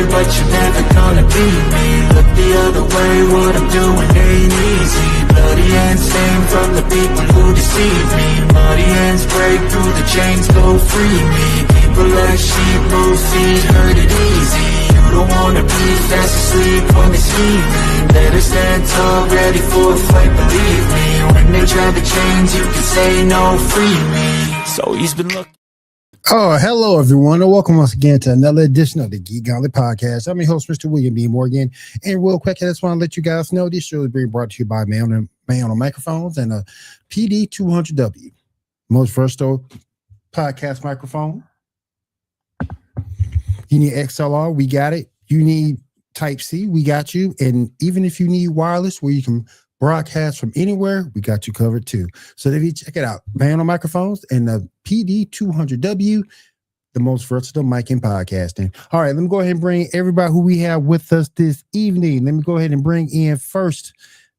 but you're never gonna beat me. Look the other way, what I'm doing ain't easy. Bloody hands stain from the people who deceive me. Muddy hands break through the chains, go free me. People like sheep move feet, hurt it easy. You don't wanna be fast asleep when they see me. Better stand tall, ready for a fight, believe me. When they try to change, you can say no, free me. So he's been looking. Oh, hello, everyone, and welcome once again to another edition of the Geek Gauntlet Podcast. I'm your host, Mr. William B. Morgan, and real quick, I just want to let you guys know this show is being brought to you by MAONO Microphones and a PD200W, most versatile podcast microphone. You need XLR, we got it. You need Type-C, we got you. And even if you need wireless where you can broadcast from anywhere, we got you covered too. So if you check it out, MAONO Microphones and the PD200W, the most versatile mic in podcasting. All right, let me go ahead and bring everybody who we have with us this evening. Let me go ahead and bring in first.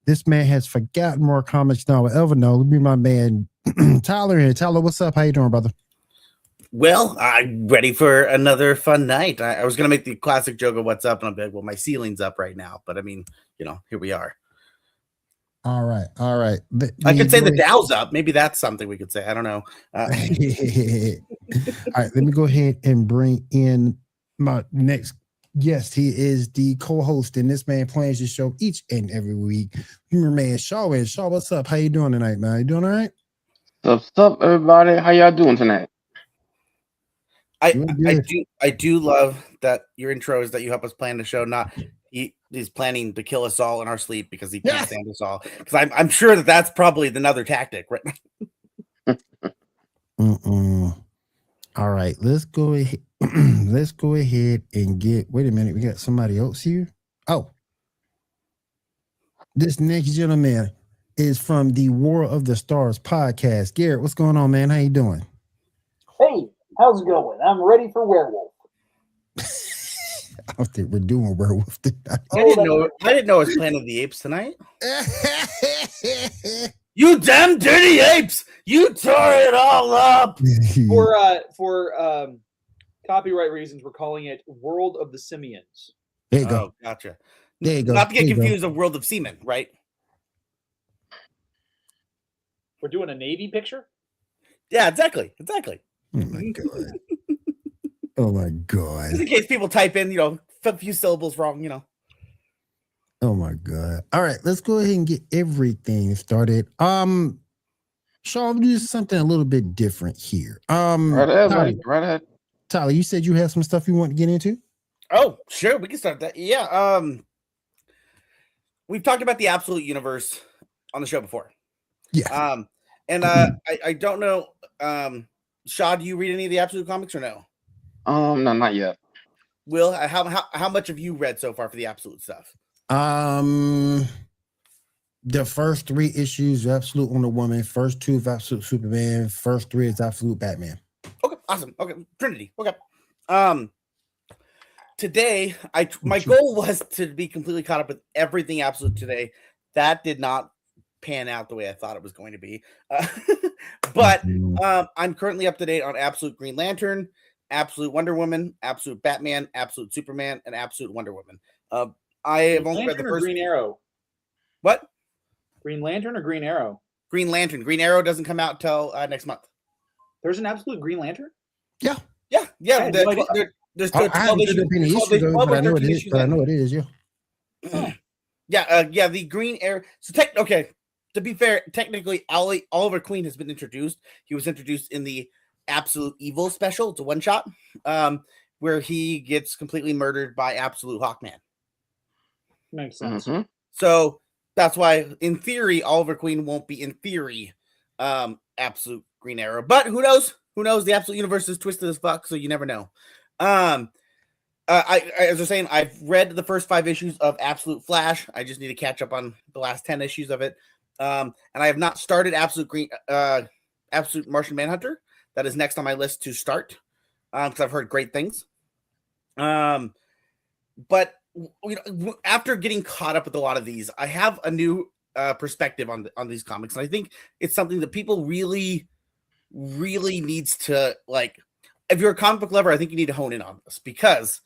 This man has forgotten more comics than I will ever know. Let me bring my man Tyler in. Tyler, what's up? How you doing, brother? Well, I'm ready for another fun night. I was going to make the classic joke of what's up, and I'll be like, well, my ceiling's up right now. But I mean, here we are. All right. I could say the Dow's up. Maybe that's something we could say. I don't know. All right, let me go ahead and bring in my next guest. He is the co-host, and this man plans the show each and every week. Your man Shaw. Shaw, what's up? How you doing tonight, man? You doing all right? What's up, everybody? How y'all doing tonight? I do love that your intro is that you help us plan the show. Not he's planning to kill us all in our sleep because he can't stand us all. Because I'm sure that's probably another tactic, right? All right, let's go ahead. Let's go ahead and get. Wait a minute, we got somebody else here. Oh, this next gentleman is from the War of the Stars podcast. Garrett, what's going on, man? How you doing? Hey, how's it going? I'm ready for werewolf. I don't think we're doing werewolf tonight. I didn't know it was Planet of the Apes tonight. You damn dirty apes! You tore it all up. For copyright reasons, we're calling it World of the Simians. There you go. Oh, gotcha. There you go. Not to get confused with World of Seamen, right? We're doing a Navy picture? Yeah, exactly. Oh my god. Oh my god. Just in case people type in, a few syllables wrong, Oh my god. All right, let's go ahead and get everything started. Sean, we'll do something a little bit different here. Right ahead. Tyler, you said you had some stuff you want to get into? Oh, sure, we can start that. Yeah. We've talked about the Absolute Universe on the show before. Yeah. I don't know. Shaw, do you read any of the Absolute comics or no? No, not yet. Will, how much have you read so far for the Absolute stuff? The first 3 issues of Absolute Wonder Woman, first 2 of Absolute Superman, first 3 is Absolute Batman. Okay, awesome. Okay, Trinity. Okay. Today, my goal was to be completely caught up with everything Absolute today. That did not pan out the way I thought it was going to be. But I'm currently up to date on Absolute Green Lantern, Absolute Wonder Woman, Absolute Batman, Absolute Superman, and Absolute Wonder Woman. I have only read the first. Green Arrow. What? Green Lantern or Green Arrow? Green Lantern. Green Arrow doesn't come out till next month. There's an Absolute Green Lantern? Yeah. There's 12 issues. I know it is. Yeah. The Green Arrow. So to be fair, technically, Oliver Queen has been introduced. He was introduced in the Absolute Evil special. It's a one-shot where he gets completely murdered by Absolute Hawkman. Makes sense. Mm-hmm. So that's why, in theory, Oliver Queen won't be, in theory, Absolute Green Arrow. But who knows? Who knows? The Absolute Universe is twisted as fuck, so you never know. As I was saying, I've read the first 5 issues of Absolute Flash. I just need to catch up on the last 10 issues of it. And I have not started Absolute Martian Manhunter. That is next on my list to start because I've heard great things. But after getting caught up with a lot of these, I have a new perspective on these comics, and I think it's something that people really needs to like. If you're a comic book lover, I think you need to hone in on this because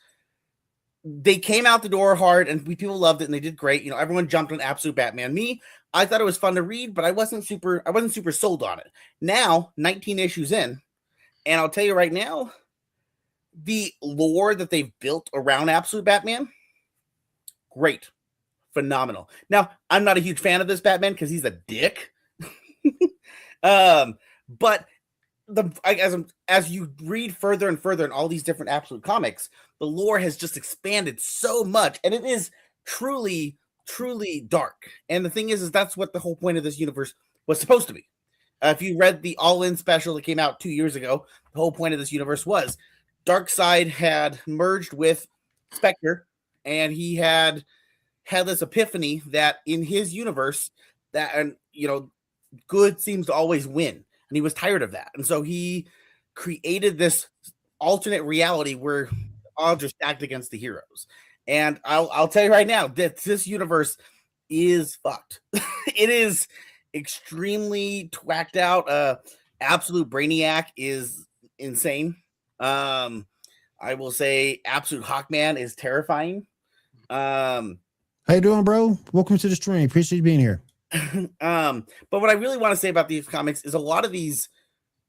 they came out the door hard, and people loved it, and they did great. You know, everyone jumped on Absolute Batman. Me, I thought it was fun to read, but I wasn't super sold on it. Now, 19 issues in, and I'll tell you right now, the lore that they've built around Absolute Batman, great, phenomenal. Now, I'm not a huge fan of this Batman because he's a dick. But as you read further and further in all these different Absolute comics, the lore has just expanded so much, and it is truly, truly dark. And the thing is that's what the whole point of this universe was supposed to be. If you read the All-In special that came out 2 years ago, the whole point of this universe was Darkseid had merged with Spectre, and he had this epiphany that in his universe that, and you know, good seems to always win, and he was tired of that, and so he created this alternate reality where odds are stacked against the heroes. And I'll tell you right now that this universe is fucked. It is extremely twacked out. Absolute Brainiac is insane. I will say Absolute Hawkman is terrifying. How you doing, bro? Welcome to the stream. Appreciate you being here. But what I really want to say about these comics is a lot of these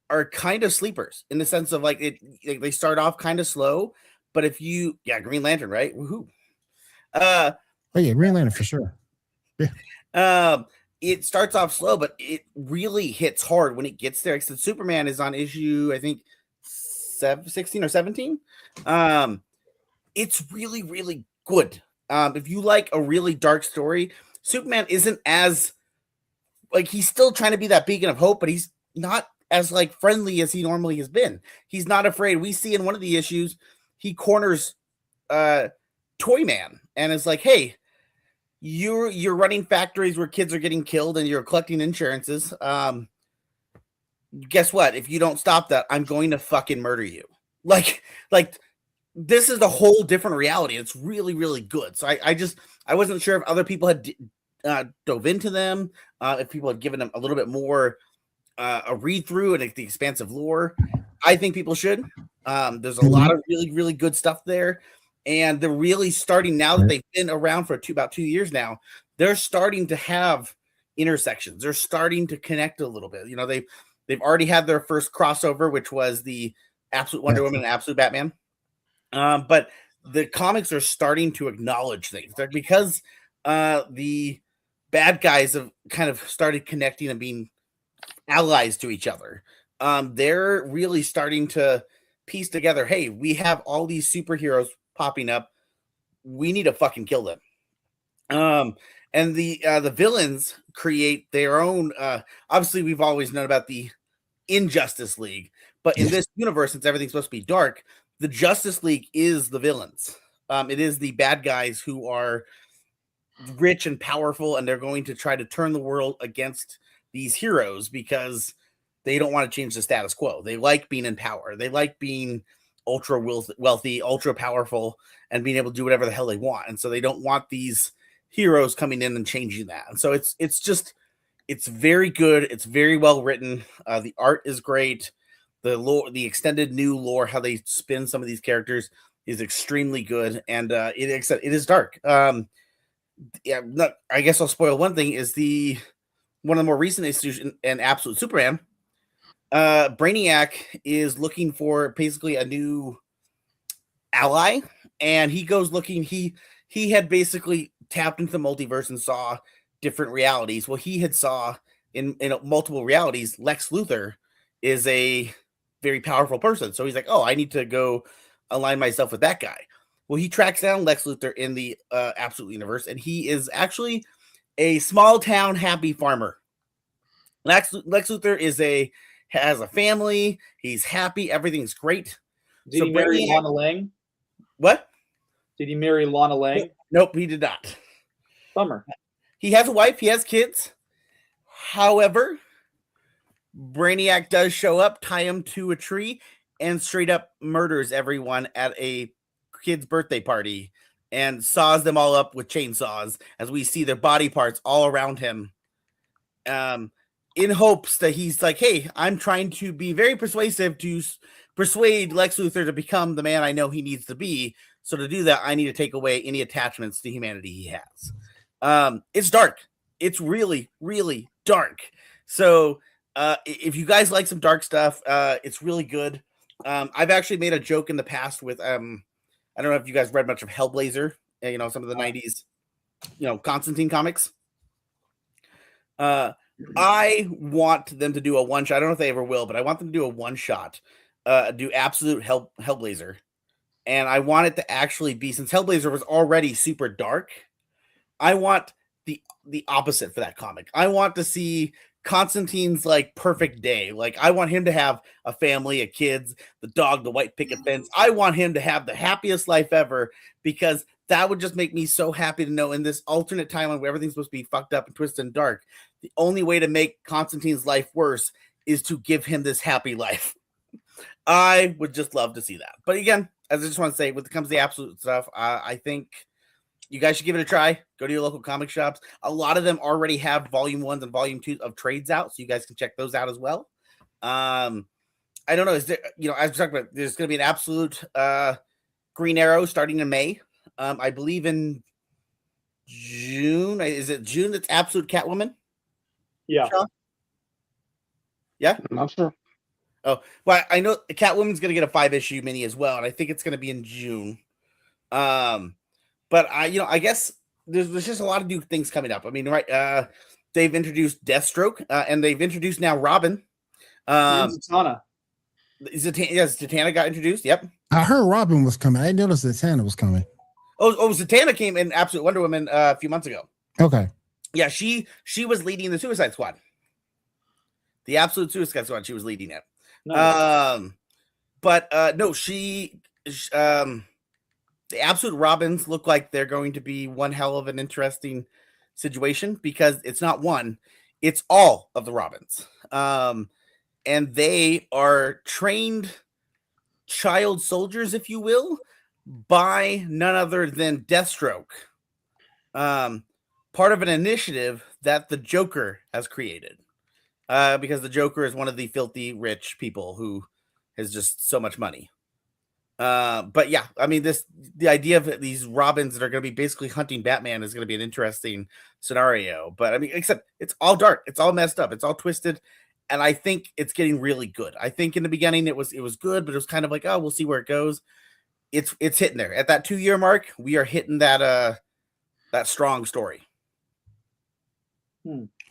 are kind of sleepers in the sense of like they start off kind of slow, but if you Green Lantern, right? Woohoo. Oh yeah, Green Lantern for sure. Yeah. It starts off slow, but it really hits hard when it gets there. Except Superman is on issue, I think 16 or 17. It's really, really good. If you like a really dark story, Superman isn't as like, he's still trying to be that beacon of hope, but he's not as like friendly as he normally has been. He's not afraid. We see in one of the issues, he corners Toyman and is like, hey, you're running factories where kids are getting killed and you're collecting insurances. Guess what? If you don't stop that, I'm going to fucking murder you. Like this is a whole different reality. It's really, really good. So I wasn't sure if other people had dove into them, if people had given them a little bit more a read through and the expansive lore. I think people should. There's a lot of really, really good stuff there. And they're really starting, now that they've been around for about 2 years now, they're starting to have intersections. They're starting to connect a little bit. You know, they've already had their first crossover, which was the Absolute Wonder Woman and Absolute Batman. But the comics are starting to acknowledge things because the bad guys have kind of started connecting and being allies to each other. They're really starting to piece together, hey, we have all these superheroes popping up. We need to fucking kill them. And the villains create their own. Obviously, we've always known about the Injustice League, but in this universe, since everything's supposed to be dark, the Justice League is the villains. It is the bad guys who are rich and powerful, and they're going to try to turn the world against these heroes because they don't want to change the status quo. They like being in power. They like being ultra wealthy, ultra powerful, and being able to do whatever the hell they want. And so they don't want these heroes coming in and changing that. And so it's very good. It's very well written. The art is great. The lore, the extended new lore, how they spin some of these characters is extremely good. And it is dark. I guess I'll spoil one thing is one of the more recent issues in Absolute Superman. Brainiac is looking for basically a new ally, and he goes looking. He had basically tapped into the multiverse and saw different realities. Well, he had saw in multiple realities, Lex Luthor is a very powerful person. So he's like, oh, I need to go align myself with that guy. Well, he tracks down Lex Luthor in the Absolute universe, and he is actually a small town happy farmer. Lex Luthor has a family. He's happy. Everything's great. Did he marry Lana Lang? What? Did he marry Lana Lang? Nope, he did not. Bummer. He has a wife. He has kids. However, Brainiac does show up, tie him to a tree, and straight up murders everyone at a kid's birthday party and saws them all up with chainsaws as we see their body parts all around him. In hopes that he's like, hey, I'm trying to be very persuasive to persuade Lex Luthor to become the man I know he needs to be. So to do that, I need to take away any attachments to humanity he has. It's dark. It's really, really dark. So if you guys like some dark stuff, it's really good. I've actually made a joke in the past with I don't know if you guys read much of Hellblazer, some of the 90s, Constantine comics. I want them to do a one shot. I don't know if they ever will, but I want them to do a one shot, do absolute Hellblazer. And I want it to actually be, since Hellblazer was already super dark, I want the opposite for that comic. I want to see Constantine's like perfect day. Like I want him to have a family, a kids, the dog, the white picket fence. I want him to have the happiest life ever, because that would just make me so happy to know in this alternate timeline where everything's supposed to be fucked up and twisted and dark, the only way to make Constantine's life worse is to give him this happy life. I would just love to see that. But again, as I just want to say, when it comes to the absolute stuff, I think you guys should give it a try. Go to your local comic shops. A lot of them already have volume 1s and volume 2s of trades out, so you guys can check those out as well. I don't know. Is there, as we talked about, there's going to be an absolute Green Arrow starting in May. I believe in June. Is it June that's absolute Catwoman? Yeah. Sean? Yeah? I'm not sure. Oh, well, I know Catwoman's going to get a 5-issue mini as well, and I think it's going to be in June. But I guess there's just a lot of new things coming up. I mean, right? They've introduced Deathstroke, and they've introduced now Robin. Zatanna. Zatanna got introduced. Yep. I heard Robin was coming. I didn't notice Zatanna was coming. Oh, Zatanna came in Absolute Wonder Woman a few months ago. Okay. Yeah, she was leading the Suicide Squad. The Absolute Suicide Squad. She was leading it. Nice. No, the Absolute Robins look like they're going to be one hell of an interesting situation, because it's not one, it's all of the Robins. And they are trained child soldiers, if you will, by none other than Deathstroke. Part of an initiative that the Joker has created. Because the Joker is one of the filthy rich people who has just so much money. But yeah, I mean, the idea of these Robins that are going to be basically hunting Batman is going to be an interesting scenario. But I mean, except it's all dark, it's all messed up, it's all twisted, and I think it's getting really good. I think in the beginning it was good, but it was kind of like, oh, we'll see where it goes. It's hitting there at that 2-year mark. We are hitting that strong story.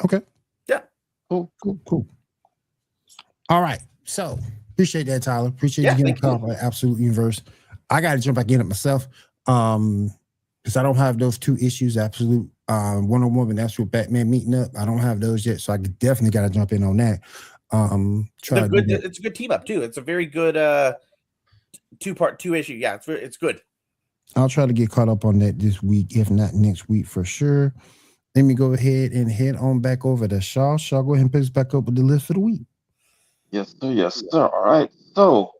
Okay. Yeah. Cool. All right. So appreciate that, Tyler. Appreciate you getting caught by Absolute Universe. I got to jump back in it myself. Because I don't have those 2 issues, Absolute Wonder Woman, Absolute Batman meeting up. I don't have those yet, so I definitely got to jump in on that. It's a good team up too. It's a very good 2 issue. Yeah, it's good. I'll try to get caught up on that this week, if not next week for sure. Let me go ahead and head on back over to Shaw. Shaw, go ahead and pick us back up with the list for the week. Yes, sir. All right. So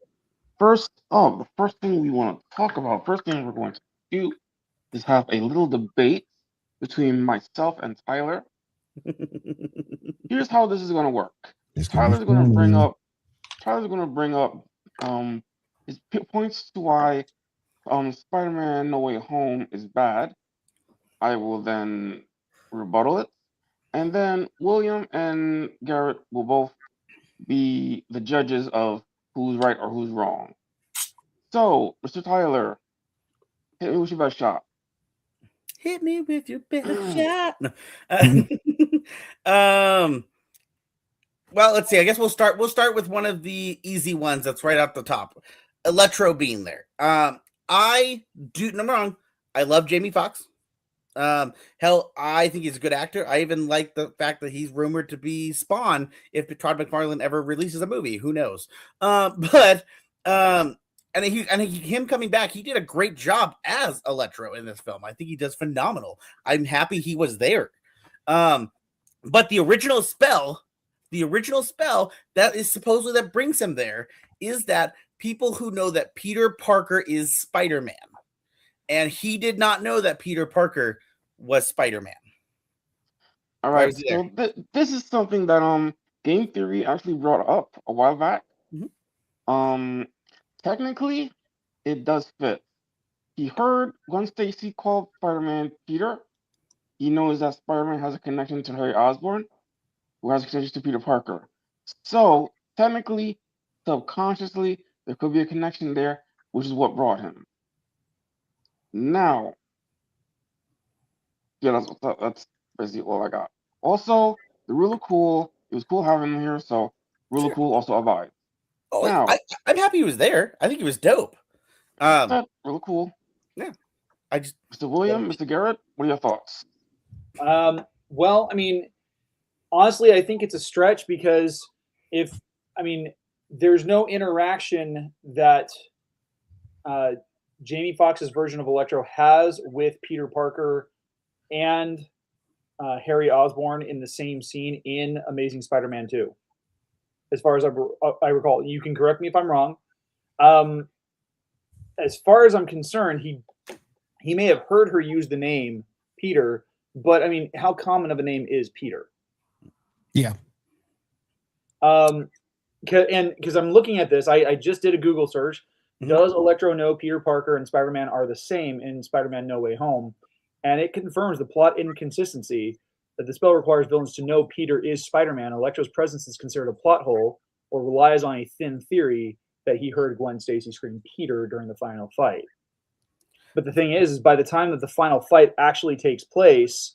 the first thing we want to talk about, first thing we're going to do is have a little debate between myself and Tyler. Here's how this is going to work. Tyler's going to bring up his points to why Spider-Man No Way Home is bad. I will then rebuttal it, and then William and Garrett will both be the judges of who's right or who's wrong. So, Mr. Tyler, hit me with your best shot. Hit me with your best shot. Well, let's see. I guess we'll start with one of the easy ones that's right off the top. Electro being there. I do, no wrong, I love Jamie Foxx. Hell, I think he's a good actor. I even like the fact that he's rumored to be Spawn if Todd McFarlane ever releases a movie. Who knows? Him coming back, he did a great job as Electro in this film. I think he does phenomenal. I'm happy he was there. But the original spell that is supposedly that brings him there is that people who know that Peter Parker is Spider-Man. And he did not know that Peter Parker was Spider-Man. All right, so this is something that Game Theory actually brought up a while back. Mm-hmm. technically, it does fit. He heard Gwen Stacy call Spider-Man Peter. He knows that Spider-Man has a connection to Harry Osborn, who has a connection to Peter Parker. So, technically, subconsciously, there could be a connection there, which is what brought him. Now, yeah, that's basically all I got. Also, they're really cool. It was cool having him here, so really cool. Also, a vibe. Oh, Now, I'm happy he was there. I think he was dope. really cool. Yeah, I just Mr. William, Mr. Garrett, what are your thoughts? Well, I mean, honestly, I think it's a stretch because there's no interaction that Jamie Foxx's version of Electro has with Peter Parker and Harry Osborn in the same scene in Amazing Spider-Man 2. As far as I recall, you can correct me if I'm wrong. As far as I'm concerned, he may have heard her use the name Peter, but I mean, how common of a name is Peter? Yeah. Because I'm looking at this, I just did a Google search. Mhm. Does Electro know Peter Parker and Spider-Man are the same in Spider-Man No Way Home? And it confirms the plot inconsistency that the spell requires villains to know Peter is Spider-Man. Electro's presence is considered a plot hole or relies on a thin theory that he heard Gwen Stacy scream Peter during the final fight. But the thing is by the time that the final fight actually takes place,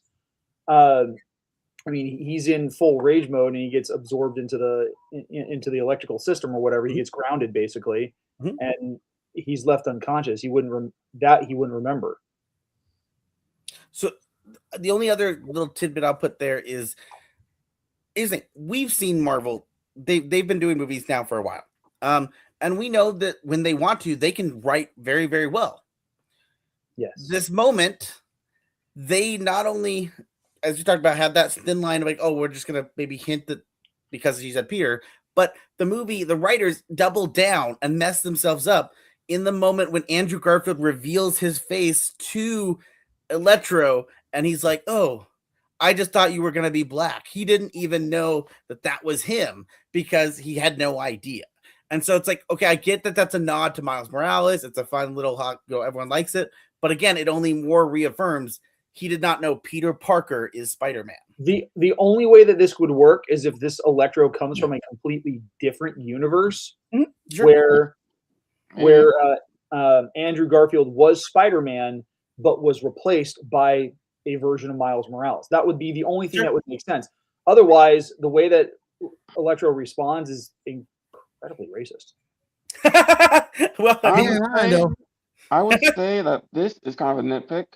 he's in full rage mode and he gets absorbed into the electrical system or whatever. He gets grounded basically, and he's left unconscious. He wouldn't remember. So the only other little tidbit I'll put there is we've seen Marvel. They've been doing movies now for a while, and we know that when they want to, they can write very, very well. Yes. This moment, they not only, as you talked about, have that thin line of like, oh, we're just gonna maybe hint that because he said Peter, but the writers double down and mess themselves up in the moment when Andrew Garfield reveals his face to Electro, and he's like, oh, I just thought you were going to be black. He didn't even know that was him because he had no idea. And so it's like, okay, I get that that's a nod to Miles Morales. It's a fun little everyone likes it. But again, it only more reaffirms he did not know Peter Parker is Spider-Man. The only way that this would work is if this Electro comes from a completely different universe, Sure. where Andrew Garfield was Spider-Man, but was replaced by a version of Miles Morales. That would be the only thing that would make sense. Otherwise, the way that Electro responds is incredibly racist. Well, I would say that this is kind of a nitpick.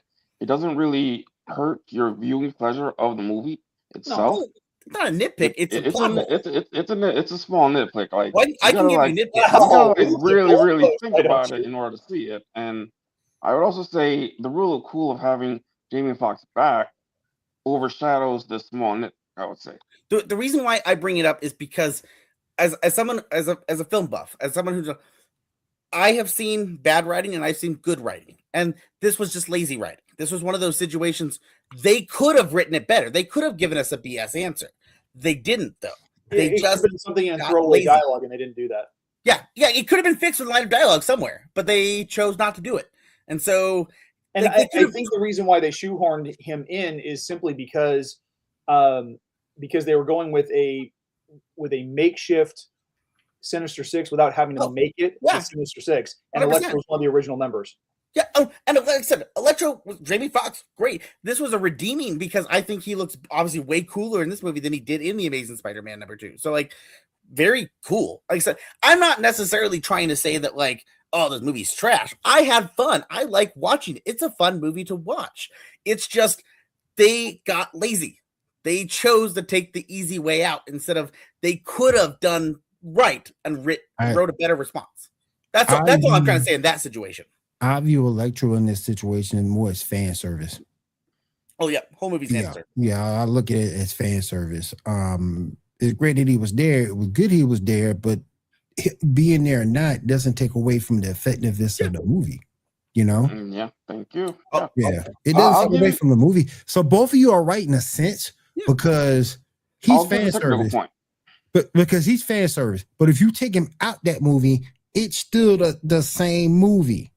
It doesn't really hurt your viewing pleasure of the movie itself. No, it's not a nitpick. It's a small nitpick. Like, I can give you nitpicks. You gotta really think about it in order to see it. And I would also say the real cool of having Jamie Foxx back overshadows the small nitpick, I would say. The reason why I bring it up is because as someone as a film buff, as someone who's I have seen bad writing and I've seen good writing. And this was just lazy writing. This was one of those situations they could have written it better. They could have given us a BS answer. They didn't, though. They just been something in throwaway dialogue, and they didn't do that. Yeah, it could have been fixed with a line of dialogue somewhere, but they chose not to do it. And so, and I think the reason why they shoehorned him in is simply because they were going with a makeshift Sinister Six without having to make it the Sinister Six, and 100%. Electro was one of the original members. Yeah, and like I said, Electro, Jamie Foxx, great. This was a redeeming because I think he looks obviously way cooler in this movie than he did in the Amazing Spider-Man #2. So like, very cool. Like I said, I'm not necessarily trying to say that like, oh, this movie's trash. I had fun. I like watching it. It's a fun movie to watch. It's just they got lazy. They chose to take the easy way out instead of they could have done right and wrote a better response. That's all I'm trying to say in that situation. I view Electro in this situation more as fan service. Oh yeah, whole movie's fan service. Yeah, I look at it as fan service. It's great that he was there. It was good he was there, but being there or not doesn't take away from the effectiveness of the movie. You know? Yeah, thank you. It doesn't take away from the movie. So both of you are right in a sense because he's fan service. But because he's fan service. But if you take him out that movie it's still the same movie.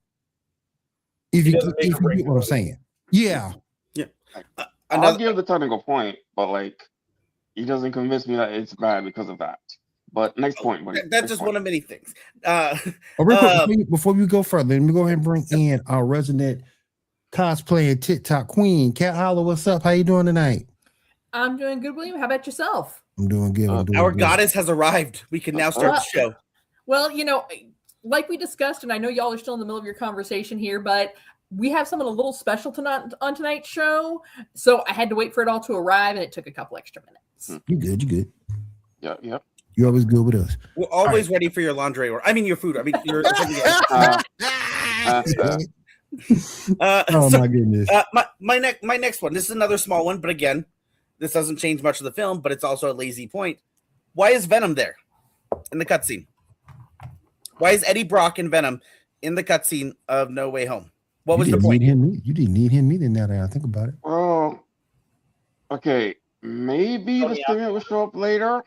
If you doesn't make or break get what I'm saying. Yeah. I'll give the technical point, but like, he doesn't convince me that it's bad because of that. But next point, buddy. That's just one of many things. Real quick, before we go further, let me go ahead and bring in our resident cosplay and TikTok queen, Cat Holler. What's up? How you doing tonight? I'm doing good, William. How about yourself? I'm doing good. Our goddess has arrived. We can now start the show. Well, like we discussed, and I know y'all are still in the middle of your conversation here, but we have someone a little special tonight on tonight's show. So I had to wait for it all to arrive, and it took a couple extra minutes. You good. Yeah. You're always good with us. We're always ready for your laundry, your food. I mean, your. My goodness. My next one. This is another small one, but again, this doesn't change much of the film, but it's also a lazy point. Why is Venom there in the cutscene? Why is Eddie Brock and Venom in the cutscene of No Way Home? What was the point? You didn't need him either. Now that I think about it. Well, okay, maybe the stimulant will show up later.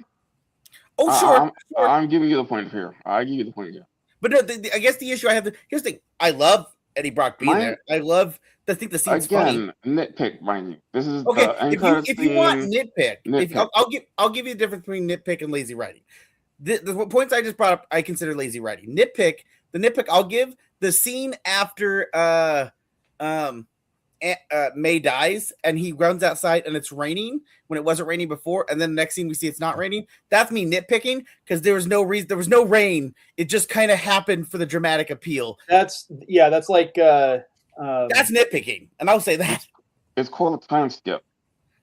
Oh, sure. I'm giving you the point here. I give you the point here. But no, I guess the issue I have. Here's the thing. I love Eddie Brock being there. I love. I think the scene's funny. Nitpick, mind you. This is okay. If you want nitpick. I'll give you the difference between nitpick and lazy writing. The points I just brought up, I consider lazy writing. The nitpick I'll give the scene after May dies and he runs outside and it's raining when it wasn't raining before, and then the next scene we see it's not raining. That's me nitpicking because there was no reason. There was no rain. It just kind of happened for the dramatic appeal. That's like that's nitpicking, and I'll say that. It's called a time skip.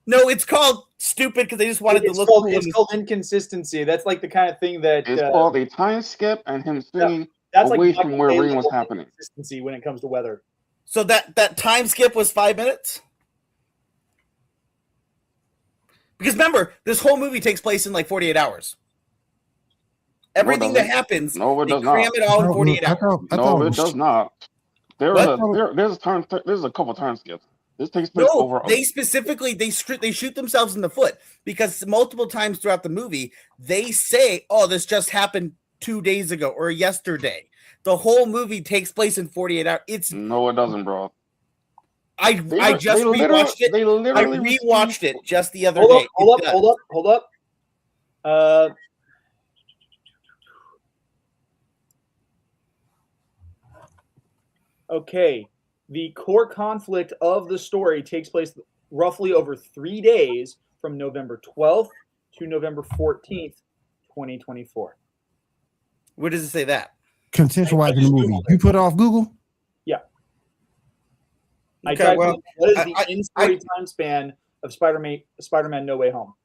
No, it's called stupid because they just wanted to look. It's called inconsistency. That's like the kind of thing that it's called a time skip and him swinging that's away like from where rain was happening. Consistency when it comes to weather. So that time skip was 5 minutes? Because remember, this whole movie takes place in like 48 hours. Everything that happens, no, it does cram not. it all in 48 hours. No, it does not. There's a couple time skips. This takes place over. They specifically they shoot themselves in the foot because multiple times throughout the movie they say, "Oh, this just happened 2 days ago or yesterday." The whole movie takes place in 48 hours. No, it doesn't, bro. I just rewatched it. I rewatched it just the other day. Hold up. Okay. The core conflict of the story takes place roughly over 3 days from November 12th to November 14th, 2024. Where does it say that? Contextualizing the movie. You put it off Google? Yeah. Okay, what is the in-story time span of Spider-Man No Way Home?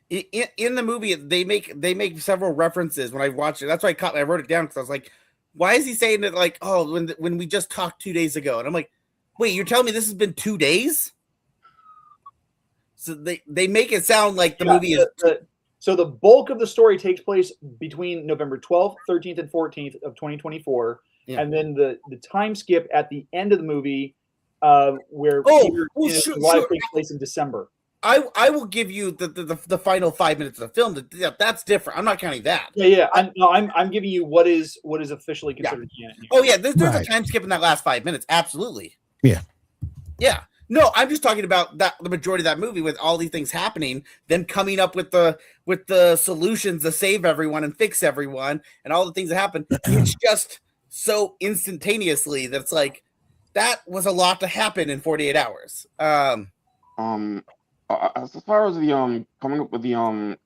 In the movie, they make several references when I watched it. That's why I wrote it down because I was like, why is he saying it like, oh, when we just talked 2 days ago? And I'm like, wait, you're telling me this has been 2 days? So they make it sound like the movie is... So the bulk of the story takes place between November 12th, 13th, and 14th of 2024. Yeah. And then the time skip at the end of the movie where Peter takes place in December. I will give you the final 5 minutes of the film. That's different. I'm not counting that. Yeah. I'm giving you what is officially considered canon. Oh yeah, there's a time skip in that last 5 minutes. Absolutely. Yeah. No, I'm just talking about that the majority of that movie with all these things happening, them coming up with the solutions to save everyone and fix everyone, and all the things that happen. It's just so instantaneously that it's like that was a lot to happen in 48 hours. As far as the coming up with the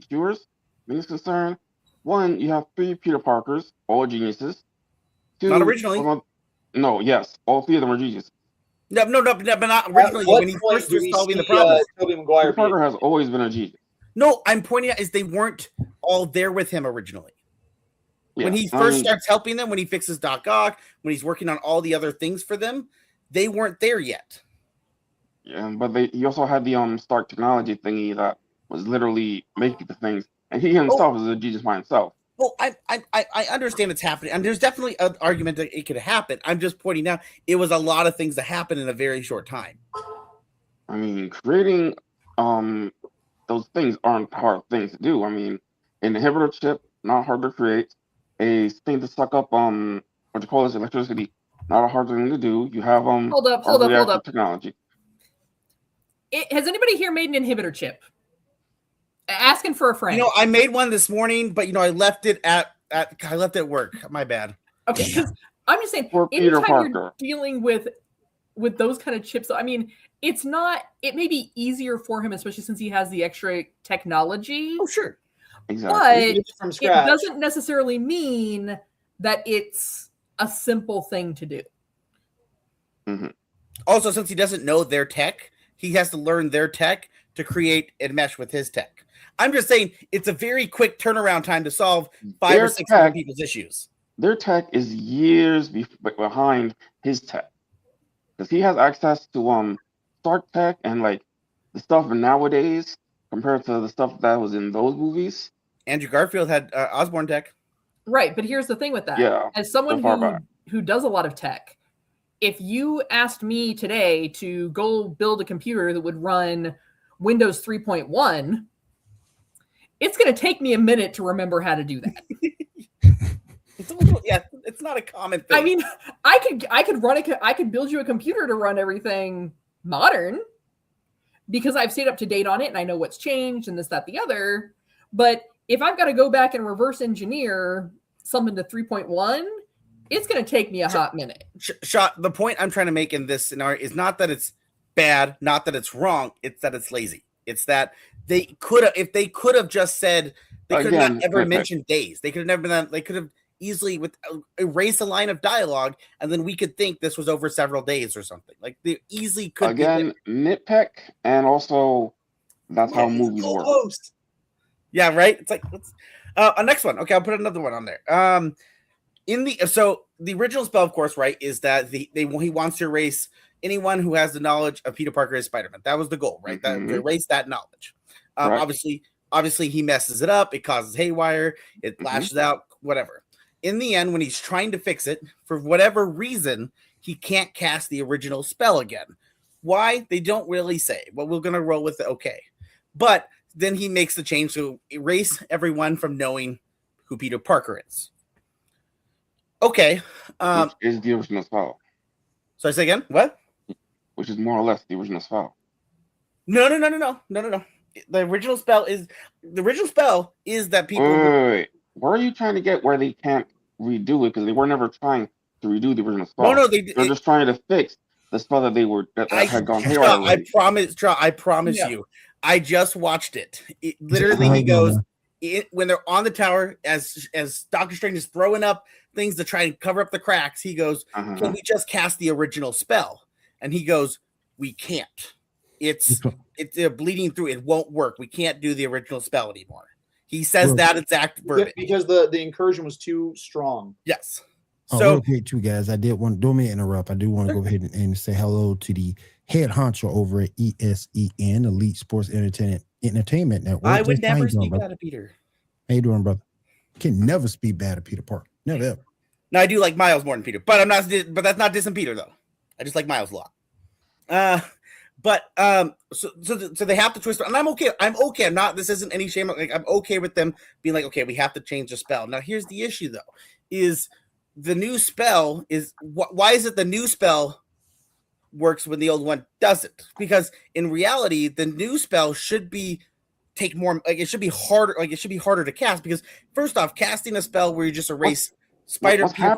cures is concerned, one, you have 3 Peter Parkers, all geniuses. 2, not originally. All 3 of them are geniuses. No, but not originally. When he first was solving the problem, Peter Parker has always been a genius. No, I'm pointing out is they weren't all there with him originally. Yeah, when he first starts helping them, when he fixes Doc Ock, when he's working on all the other things for them, they weren't there yet. Yeah, but he also had the Stark technology thingy that was literally making the things, and he himself is a genius by himself. Well, I understand it's happening, and there's definitely an argument that it could happen. I'm just pointing out it was a lot of things that happened in a very short time. I mean, creating those things aren't hard things to do. I mean, an inhibitor chip, not hard to create. a thing to suck up what you call this electricity. Not a hard thing to do. You have Hold up. reactor technology. Has anybody here made an inhibitor chip? Asking for a friend. I made one this morning, but I left it at work. My bad. Okay, because I'm just saying, For Peter anytime Parker. you're dealing with those kind of chips, I mean, it's not. It may be easier for him, especially since he has the extra technology. Oh, sure. Exactly. But From it scratch. doesn't necessarily mean that it's a simple thing to do. Mm-hmm. Also, since he doesn't know their tech, he has to learn their tech to create and mesh with his tech. I'm just saying it's a very quick turnaround time to solve 5 or 6 other people's issues. Their tech is years behind his tech, because he has access to Stark tech and like the stuff nowadays compared to the stuff that was in those movies. Andrew Garfield had Osborne tech. Right, but here's the thing with that. Yeah, As someone so far back. who does a lot of tech, if you asked me today to go build a computer that would run Windows 3.1, it's going to take me a minute to remember how to do that. It's not a common thing. I mean, I could build you a computer to run everything modern because I've stayed up to date on it and I know what's changed and this, that, the other. But if I've got to go back and reverse engineer something to 3.1, it's going to take me a hot minute. The point I'm trying to make in this scenario is not that it's bad, not that it's wrong, it's that it's lazy. It's that they could have just said, they could have not ever mentioned days. They could have never done, they could have easily erase a line of dialogue and then we could think this was over several days or something. Like they easily could nitpick, and also that's how movies work. Yeah, right. It's like a next one. Okay, I'll put another one on there. The original spell, of course, right, is that he wants to erase anyone who has the knowledge of Peter Parker as Spider-Man. That was the goal, right? Mm-hmm. That to erase that knowledge. Right. Obviously, he messes it up. It causes haywire. It lashes out. Whatever. In the end, when he's trying to fix it, for whatever reason, he can't cast the original spell again. Why? They don't really say. But we're gonna roll with it. Okay, but then he makes the change to erase everyone from knowing who Peter Parker is. Okay. Which is the original spell. So I say again, what? Which is more or less the original spell. No. The original spell is that people. Wait. Where are you trying to get where they can't redo it? Because they were never trying to redo the original spell. No, they're just trying to fix the spell that they were that had gone haywire. I promise you. I just watched it. Literally, he goes when they're on the tower as Doctor Strange is throwing up things to try and cover up the cracks. He goes, "Can we just cast the original spell?" And he goes, "We can't. It's bleeding through. It won't work. We can't do the original spell anymore." He says that exact verbiage because the incursion was too strong. Yes. So, real quick, too, guys, I did want. Don't mean to interrupt. I do want to go ahead and say hello to the head honcho over at ESEN, Elite Sports Entertainment Network. I would never speak bad of Peter. How you doing, brother? Can never speak bad of Peter Parker. Never ever. No, I do like Miles more than Peter, but I'm not. But that's not dissing Peter though. I just like Miles a lot. So they have to twist it, and I'm okay. I'm not. This isn't any shame. Like I'm okay with them being like, okay, we have to change the spell. Now, here's the issue though: is the new spell is why is it the new spell works when the old one doesn't? Because in reality, the new spell should take more. Like it should be harder. Like it should be harder to cast because first off, casting a spell where you just erase Spider-Man.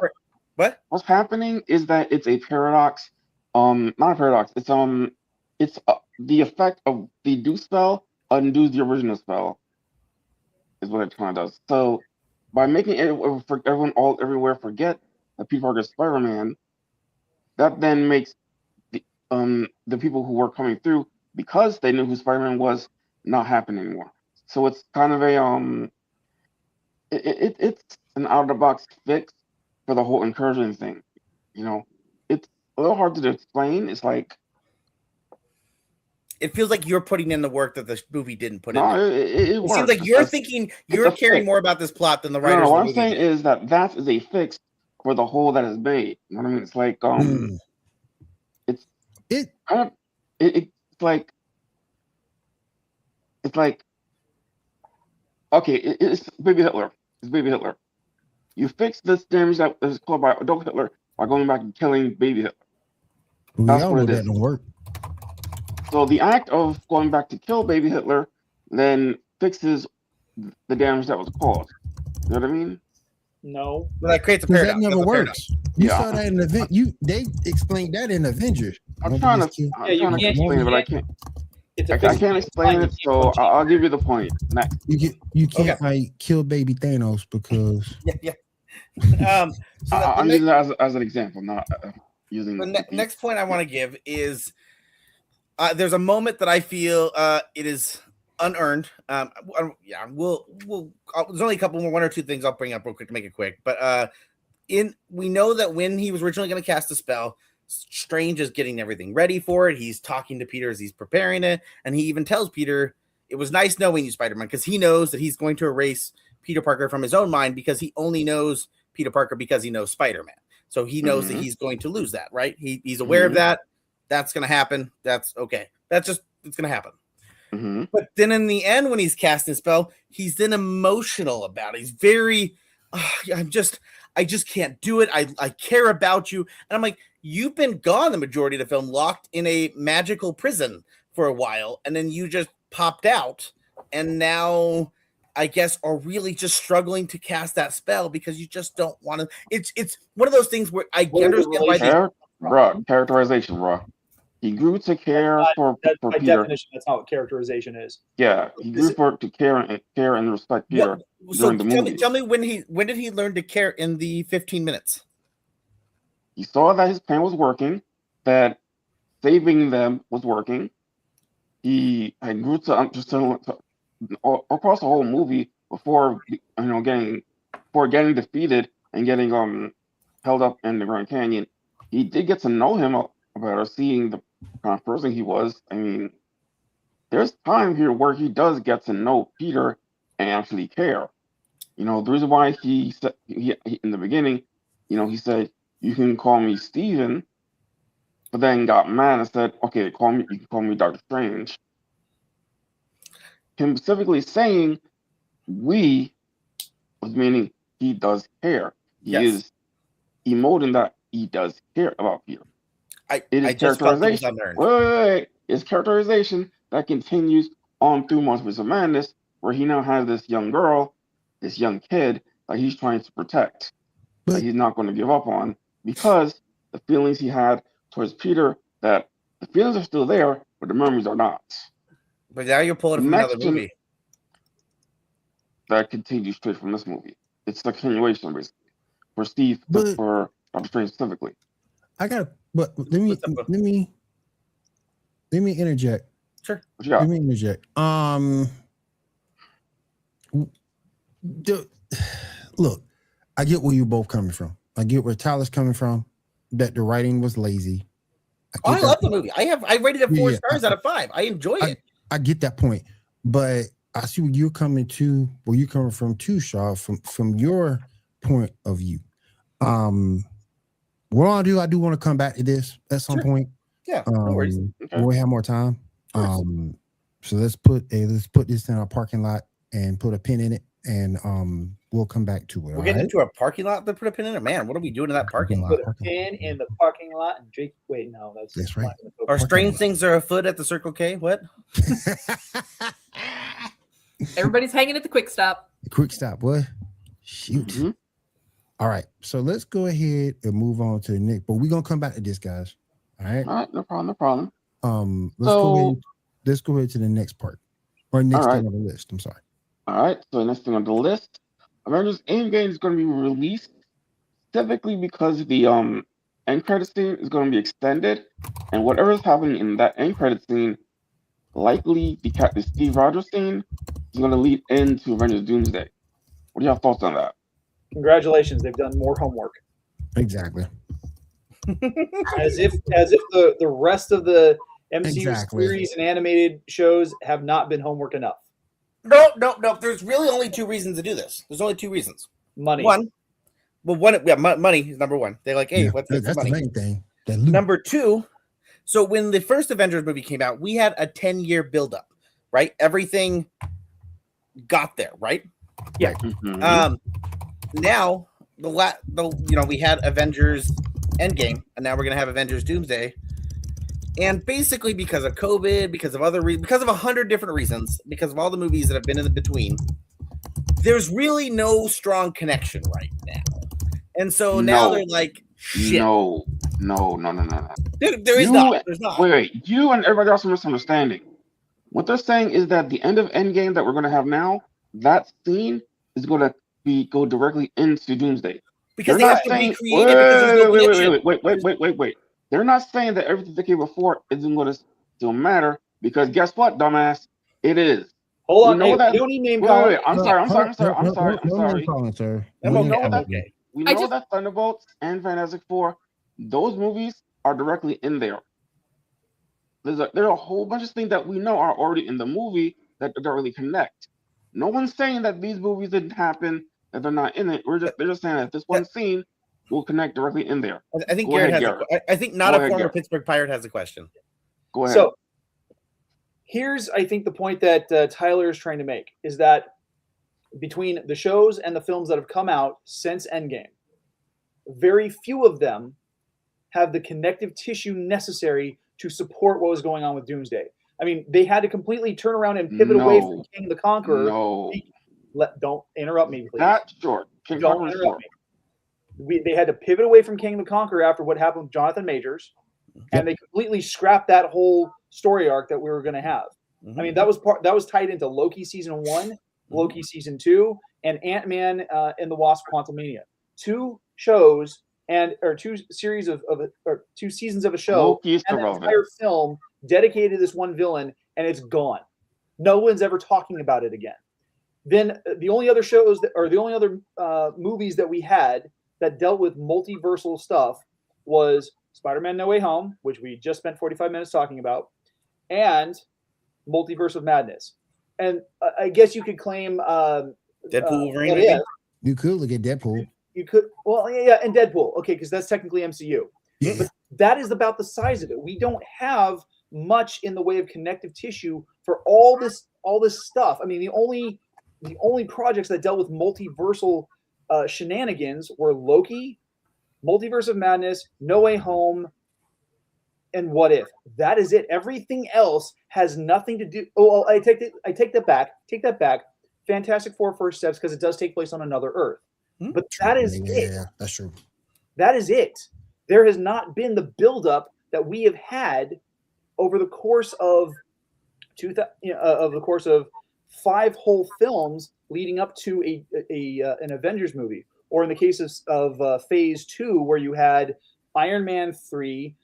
What's happening is that it's a paradox. Not a paradox. It's the effect of the do spell undoes the original spell. Is what it kind of does. So by making everyone everywhere forget that Peter Parker is Spider-Man, that then makes the people who were coming through because they knew who Spider-Man was not happen anymore. So it's kind of a it's an out of the box fix for the whole incursion thing. You know, it's a little hard to explain. It's like it feels like you're putting in the work that the movie didn't put in. It seems like you're thinking you're caring more about this plot than the writers. No, what I'm saying is that is a fix for the hole that is made. You know what I mean? It's like it's like okay, it's Baby Hitler. It's Baby Hitler. You fix this damage that is caused by adult Hitler by going back and killing baby Hitler. We That's all what know it that is. don't work. So the act of going back to kill baby Hitler then fixes the damage that was caused. You know what I mean? No. Well, that creates a Because paradox. that never That's a paradox. works. You Yeah. saw that in they explained that in Avengers. I'm trying to Yeah, you explain it, can't- but I can't. It's I a can't explain it, so I'll give you the point. Next. You can't like kill baby Thanos because Yeah. So I'm using that as an example, not using the next point I want to give is there's a moment that I feel it is unearned. There's only a couple more, one or two things I'll bring up real quick to make it quick. But we know that when he was originally going to cast a spell, Strange is getting everything ready for it. He's talking to Peter as he's preparing it, and he even tells Peter, "It was nice knowing you, Spider-Man," because he knows that he's going to erase Peter Parker from his own mind because he only knows Peter Parker because he knows Spider-Man. So he knows that he's going to lose that, right? He's aware of that. That's going to happen. That's okay. It's going to happen. But then in the end, when he's casting a spell, he's then emotional about it. He's very, I just can't do it. I care about you. And I'm like, you've been gone the majority of the film, locked in a magical prison for a while, and then you just popped out, and now I guess are really just struggling to cast that spell because you just don't want to. It's one of those things where I understand why characterization, bro. He grew to care for by Peter. definition, that's not what characterization is. Yeah, he grew to care and respect Peter during the movie. Tell me when did he learn to care in the 15 minutes? He saw that his plan was working, that saving them was working. He grew to understand across the whole movie before getting defeated and getting held up in the Grand Canyon. He did get to know him better, seeing the kind of person he was. I mean, there's time here where he does get to know Peter and actually care. The reason why he said in the beginning, he said, "You can call me Steven," but then got mad and said, "Okay, you can call me Dr. Strange." Him specifically saying "we" was meaning he does care. He is emoting that he does care about Peter. It is characterization. Wait. It's characterization that continues on through Multiverse of Madness, where he now has this young girl, this young kid that he's trying to protect, that he's not going to give up on, because the feelings he had towards Peter, that the feelings are still there, but the memories are not. But now you're pulling from another movie. That continues straight from this movie. It's the continuation, basically, for Steve, for Dr. Strange specifically. But let me interject. Sure. Let me interject. Look, I get where you're both coming from. I get where Tyler's coming from. That the writing was lazy. I love the movie. I rated it 4 stars out of 5. I enjoy it. I get that point, but I see where you're coming from too, Shaw, from your point of view. What I do want to come back to this at some point. Yeah, no worries. When we have more time. So let's put this in our parking lot and put a pin in it, and we'll come back to it. We're getting into a parking lot to put a pin in it. Man, what are we doing in that parking lot? Put a pin in the parking lot, and Jake. Wait, no, that's right. Our strange things are afoot at the Circle K. What? Everybody's hanging at the quick stop. Quick stop, what? Shoot. All right, so let's go ahead and move on to the next. But we're gonna come back to this, guys. All right. All right, no problem. Let's go ahead to the next part, or next thing on the list. I'm sorry. All right, so the next thing on the list, Avengers Endgame is going to be released specifically because the end credit scene is going to be extended, and whatever is happening in that end credit scene, likely the Steve Rogers scene, is going to lead into Avengers Doomsday. What are your thoughts on that? Congratulations, they've done more homework. Exactly. as if the rest of the MCU series and animated shows have not been homework enough. No. There's really only 2 reasons to do this. There's only 2 reasons. Money. Money is number 1. They're like, hey, what's that's money? The main thing. Number 2, so when the first Avengers movie came out, we had a 10-year buildup, right? Everything got there, right? Yeah. Now we had Avengers Endgame, and now we're gonna have Avengers Doomsday. And basically, because of COVID, because of 100 different reasons, because of all the movies that have been in the between, there's really no strong connection right now. And so now they're like, shit. No. There's not. Wait. You and everybody else are misunderstanding. What they're saying is that the end of Endgame that we're going to have now, that scene is going to go directly into Doomsday. Because they have to be creative. Wait. They're not saying that everything that came before isn't going to still matter, because guess what, dumbass? It is. Hold on, you don't need name wait. I'm sorry. Okay. We know that Thunderbolts and Fantastic Four, those movies are directly in there. There are a whole bunch of things that we know are already in the movie that don't really connect. No one's saying that these movies didn't happen, that they're not in it. They're just saying that this one scene will connect directly in there. I think I think not a former Pittsburgh Pirate has a question. Go ahead. So here's, I think, the point that Tyler is trying to make is that between the shows and the films that have come out since Endgame, very few of them have the connective tissue necessary to support what was going on with Doomsday. I mean, they had to completely turn around and pivot away from King the Conqueror. No. Don't interrupt me, please. That's short. Don't interrupt me. They had to pivot away from King the Conqueror after what happened with Jonathan Majors, and they completely scrapped that whole story arc that we were going to have. I mean, that was tied into Loki season 1, Loki season 2, and Ant-Man and the Wasp: Quantumania. 2 shows or 2 seasons of a show and an entire film dedicated to this one villain, and it's gone. No one's ever talking about it again. Then the only other shows movies that we had that dealt with multiversal stuff was Spider-Man No Way Home, which we just spent 45 minutes talking about, and Multiverse of Madness. And I guess you could claim Deadpool Wolverine. You could look at Deadpool. You could, and Deadpool. Okay, because that's technically MCU. Yeah. But that is about the size of it. We don't have much in the way of connective tissue for all this stuff. I mean, the only projects that dealt with multiversal shenanigans were Loki, Multiverse of Madness, No Way Home, and What If. That is it. Everything else has nothing to do. I take that back. Take that back. Fantastic Four: First Steps, because it does take place on another Earth. But that is it. Yeah, that's true. That is it. There has not been the buildup that we have had over the course of 5 whole films leading up to an Avengers movie, or in the case of Phase 2, where you had Iron Man 3,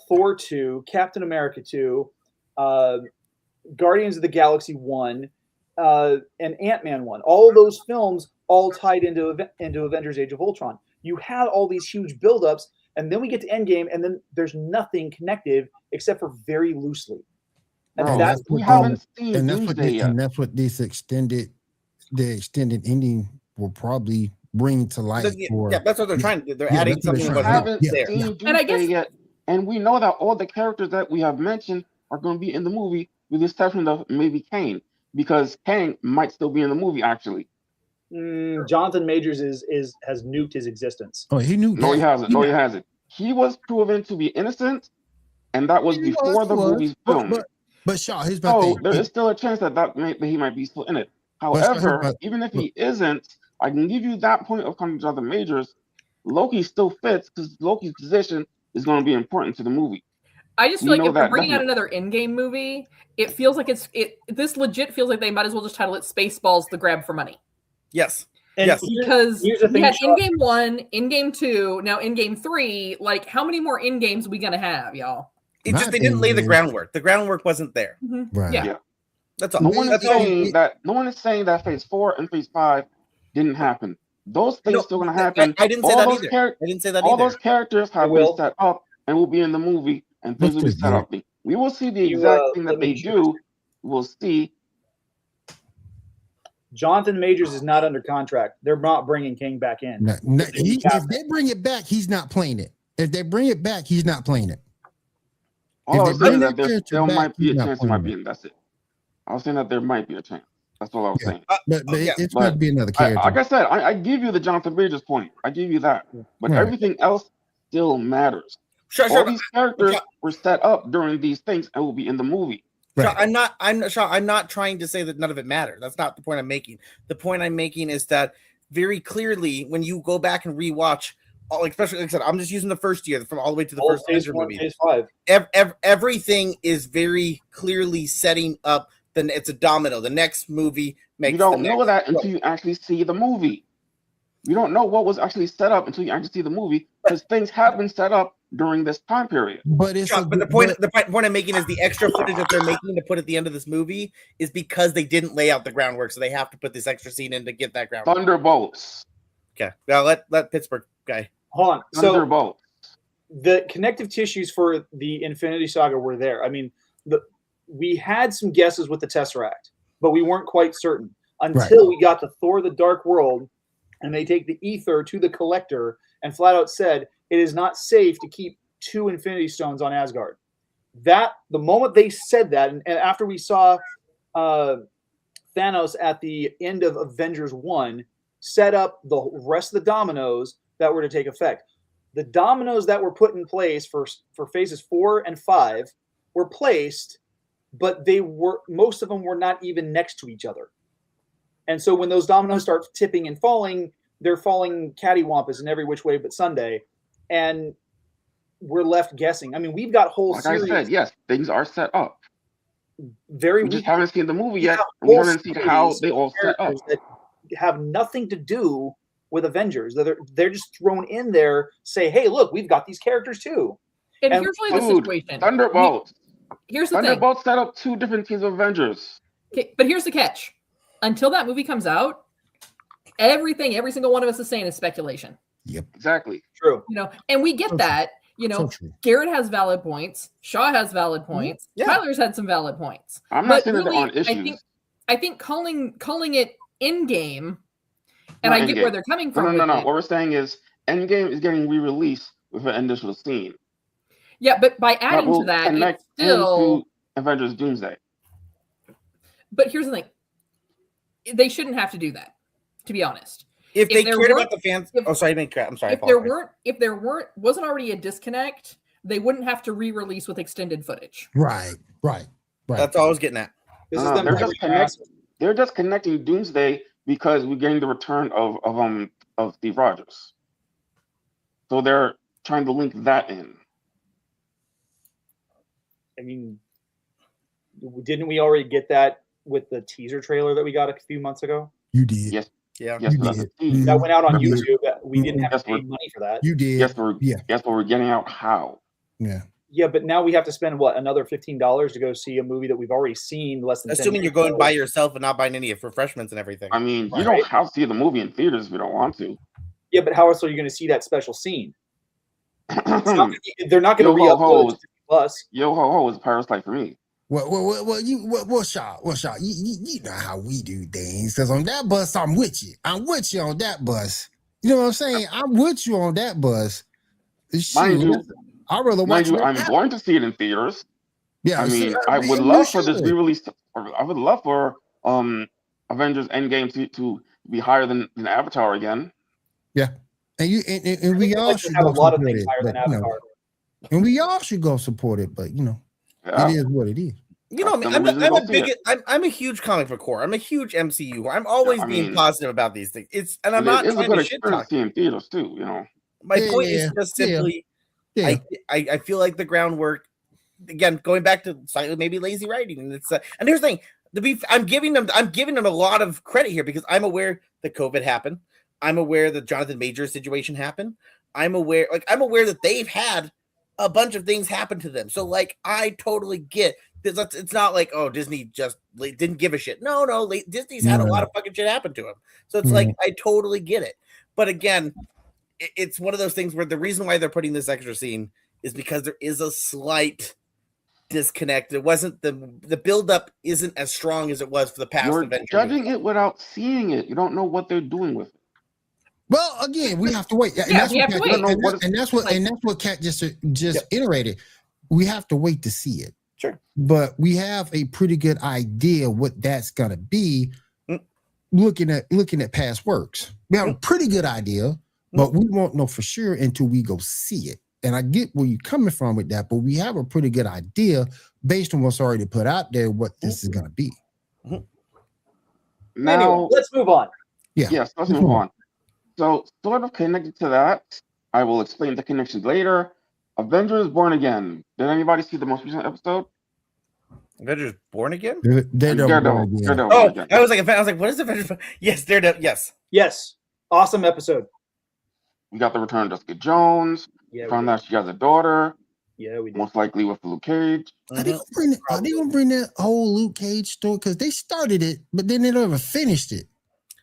Thor 2, Captain America 2, Guardians of the Galaxy 1, and Ant-Man 1. All of those films all tied into Avengers: Age of Ultron. You had all these huge buildups, and then we get to Endgame, and then there's nothing connective except for very loosely. And that's what this extended ending will probably bring to light. That's what they're trying to do. They're adding something. We haven't seen And I guess yet, and we know that all the characters that we have mentioned are going to be in the movie, with the exception of maybe Kang, because Kang might still be in the movie actually. Jonathan Majors has nuked his existence. Oh, he knew. No, he hasn't. No, he hasn't. He was proven to be innocent, and that was before the movie's filmed. But Shaw, here's my thing. There is still a chance that he might be still in it. However, even if he isn't, I can give you that point of contact with Jonathan Majors. Loki still fits because Loki's position is going to be important to the movie. I just feel like if we're bringing out another Endgame movie, it feels like this legit feels like they might as well just title it Spaceballs: The Grab for Money. Yes. Yes. Because we had Endgame 1, Endgame 2, now Endgame 3. Like, how many more Endgames are we going to have, y'all? It's just they didn't lay the groundwork. The groundwork wasn't there. Mm-hmm. Right. Yeah. That's all. No one is saying that Phase 4 and Phase 5 didn't happen. Those things still going to happen. I didn't say that either. I didn't say that either. All those characters have been set up and will be in the movie, and things will be set up. We will see the exact thing that they do. We'll see. Jonathan Majors is not under contract. They're not bringing King back in. If they bring it back, he's not playing it. If they bring it back, he's not playing it. All I was saying that there might be a chance he might be in. That's it. I was saying that there might be a chance. That's all I was Yeah. saying. But yeah, it's but going to be another character. Like I said, I give you the Jonathan Majors point. I give you that. But Right. everything else still matters. Sure, All these characters were set up during these things and will be in the movie. Sure, Right. I'm not trying to say that none of it mattered. That's not the point I'm making. The point I'm making is that very clearly, when you go back and rewatch, like especially like I said, I'm just using the first year from all the way to the first phase Avenger 1, movie. phase 5. Everything is very clearly setting up. Then it's a domino. The next movie makes. You don't know that until you actually see the movie. You don't know what was actually set up until you actually see the movie, because things have been set up during this time period. But it's Chuck, but the point I'm making is the extra footage that they're making to put at the end of this movie is because they didn't lay out the groundwork, so they have to put this extra scene in to get that groundwork. Thunderbolts. Okay, now let Pittsburgh guy. Hold on. So Thunderbolts. the connective tissues for the Infinity Saga were there. I mean, we had some guesses with the Tesseract, but we weren't quite certain until we got to Thor: The Dark World, and they take the ether to the Collector and flat out said it is not safe to keep 2 Infinity Stones on Asgard. That the moment they said that, and after we saw Thanos at the end of Avengers 1 set up the rest of the dominoes that were to take effect. The dominoes that were put in place for phases 4 and 5 were placed, but most of them were not even next to each other. And so when those dominoes start tipping and falling, they're falling cattywampus in every which way but Sunday. And we're left guessing. I mean, we've got whole series. Like I said, yes, things are set up. We just haven't seen the movie yet. We haven't seen how they all set up. That have nothing to do with Avengers. They're just thrown in there, say, hey, look, we've got these characters too. And here's really the situation. Thunderbolts. Here's the thing. Thunderbolts set up 2 different teams of Avengers. Okay, but here's the catch. Until that movie comes out, every single one of us is saying is speculation. Yep. Exactly. True. And we get that. Garrett has valid points. Shaw has valid points. Yeah. Tyler's had some valid points. I'm not saying they're on issues. I think calling it in-game, and I get where they're coming from. No. What we're saying is Endgame is getting re-released with an initial scene. Yeah, but by adding to that, it's still to Avengers Doomsday. But here's the thing. They shouldn't have to do that, to be honest. If they cared about the fans, I'm sorry. If there wasn't already a disconnect, they wouldn't have to re-release with extended footage. Right. That's all I was getting at. They're just connecting Doomsday because we're getting the return of Steve Rogers. So they're trying to link that in. I mean, didn't we already get that with the teaser trailer that we got a few months ago? You did. Yes. Yeah. Yes, that went out on YouTube. We didn't have to pay money for that. You did. Yes, but we're getting out how. Yeah. Yeah, but now we have to spend another $15 to go see a movie that we've already seen less than. Assuming you're going by yourself and not buying any refreshments and everything. I mean, you don't have to see the movie in theaters if you don't want to. Yeah, but how else are you going to see that special scene? They're not going to re-upload it to Plus. Yo ho ho is a parasite for me. Well, Shaw, you know how we do things. Because on that bus, I'm with you. I'm with you on that bus. You know what I'm saying? I'm with you on that bus. Mind you, I'd rather watch it. I'm going to see it in theaters. Yeah, I mean, I would love for this re-release. I would love for Avengers Endgame to be higher than Avatar again. Yeah, and we all should have a lot of support things it, higher than Avatar. And we all should go support it, but it is what it is. I'm a huge comic book whore. I'm a huge MCU whore. I'm always being positive about these things. I'm not trying to shit talk. In theaters too, My point is just simply, I feel like the groundwork. Again, going back to slightly maybe lazy writing, and it's and here's the thing. I'm giving them a lot of credit here because I'm aware that COVID happened. I'm aware that Jonathan Majors situation happened. I'm aware that they've had a bunch of things happen to them. So I totally get. It's not like, oh, Disney just didn't give a shit. No, Disney's had a lot of fucking shit happen to him. So it's I totally get it. But again, it's one of those things where the reason why they're putting this extra scene is because there is a slight disconnect. It wasn't the buildup isn't as strong as it was for the past. You're judging it without seeing it. You don't know what they're doing with it. Well, again, we have to wait. And that's what Kat just iterated. We have to wait to see it. Sure. But we have a pretty good idea what that's going to be looking at past works. We have a pretty good idea, but we won't know for sure until we go see it. And I get where you're coming from with that, but we have a pretty good idea based on what's already put out there what this is going to be. Now, anyway, let's move on. Yeah. Yes, let's move on. So, sort of connected to that, I will explain the connections later. Avengers Born Again. Did anybody see the most recent episode? Avengers Born Again? Daredevil. Oh, I was like, what is Avengers? Yes, Daredevil. Yes. Awesome episode. We got the return of Jessica Jones. Yeah, Found out she has a daughter, yeah, we did. most likely with Luke Cage. Are they gonna bring that whole Luke Cage story? Because they started it, but then they never finished it.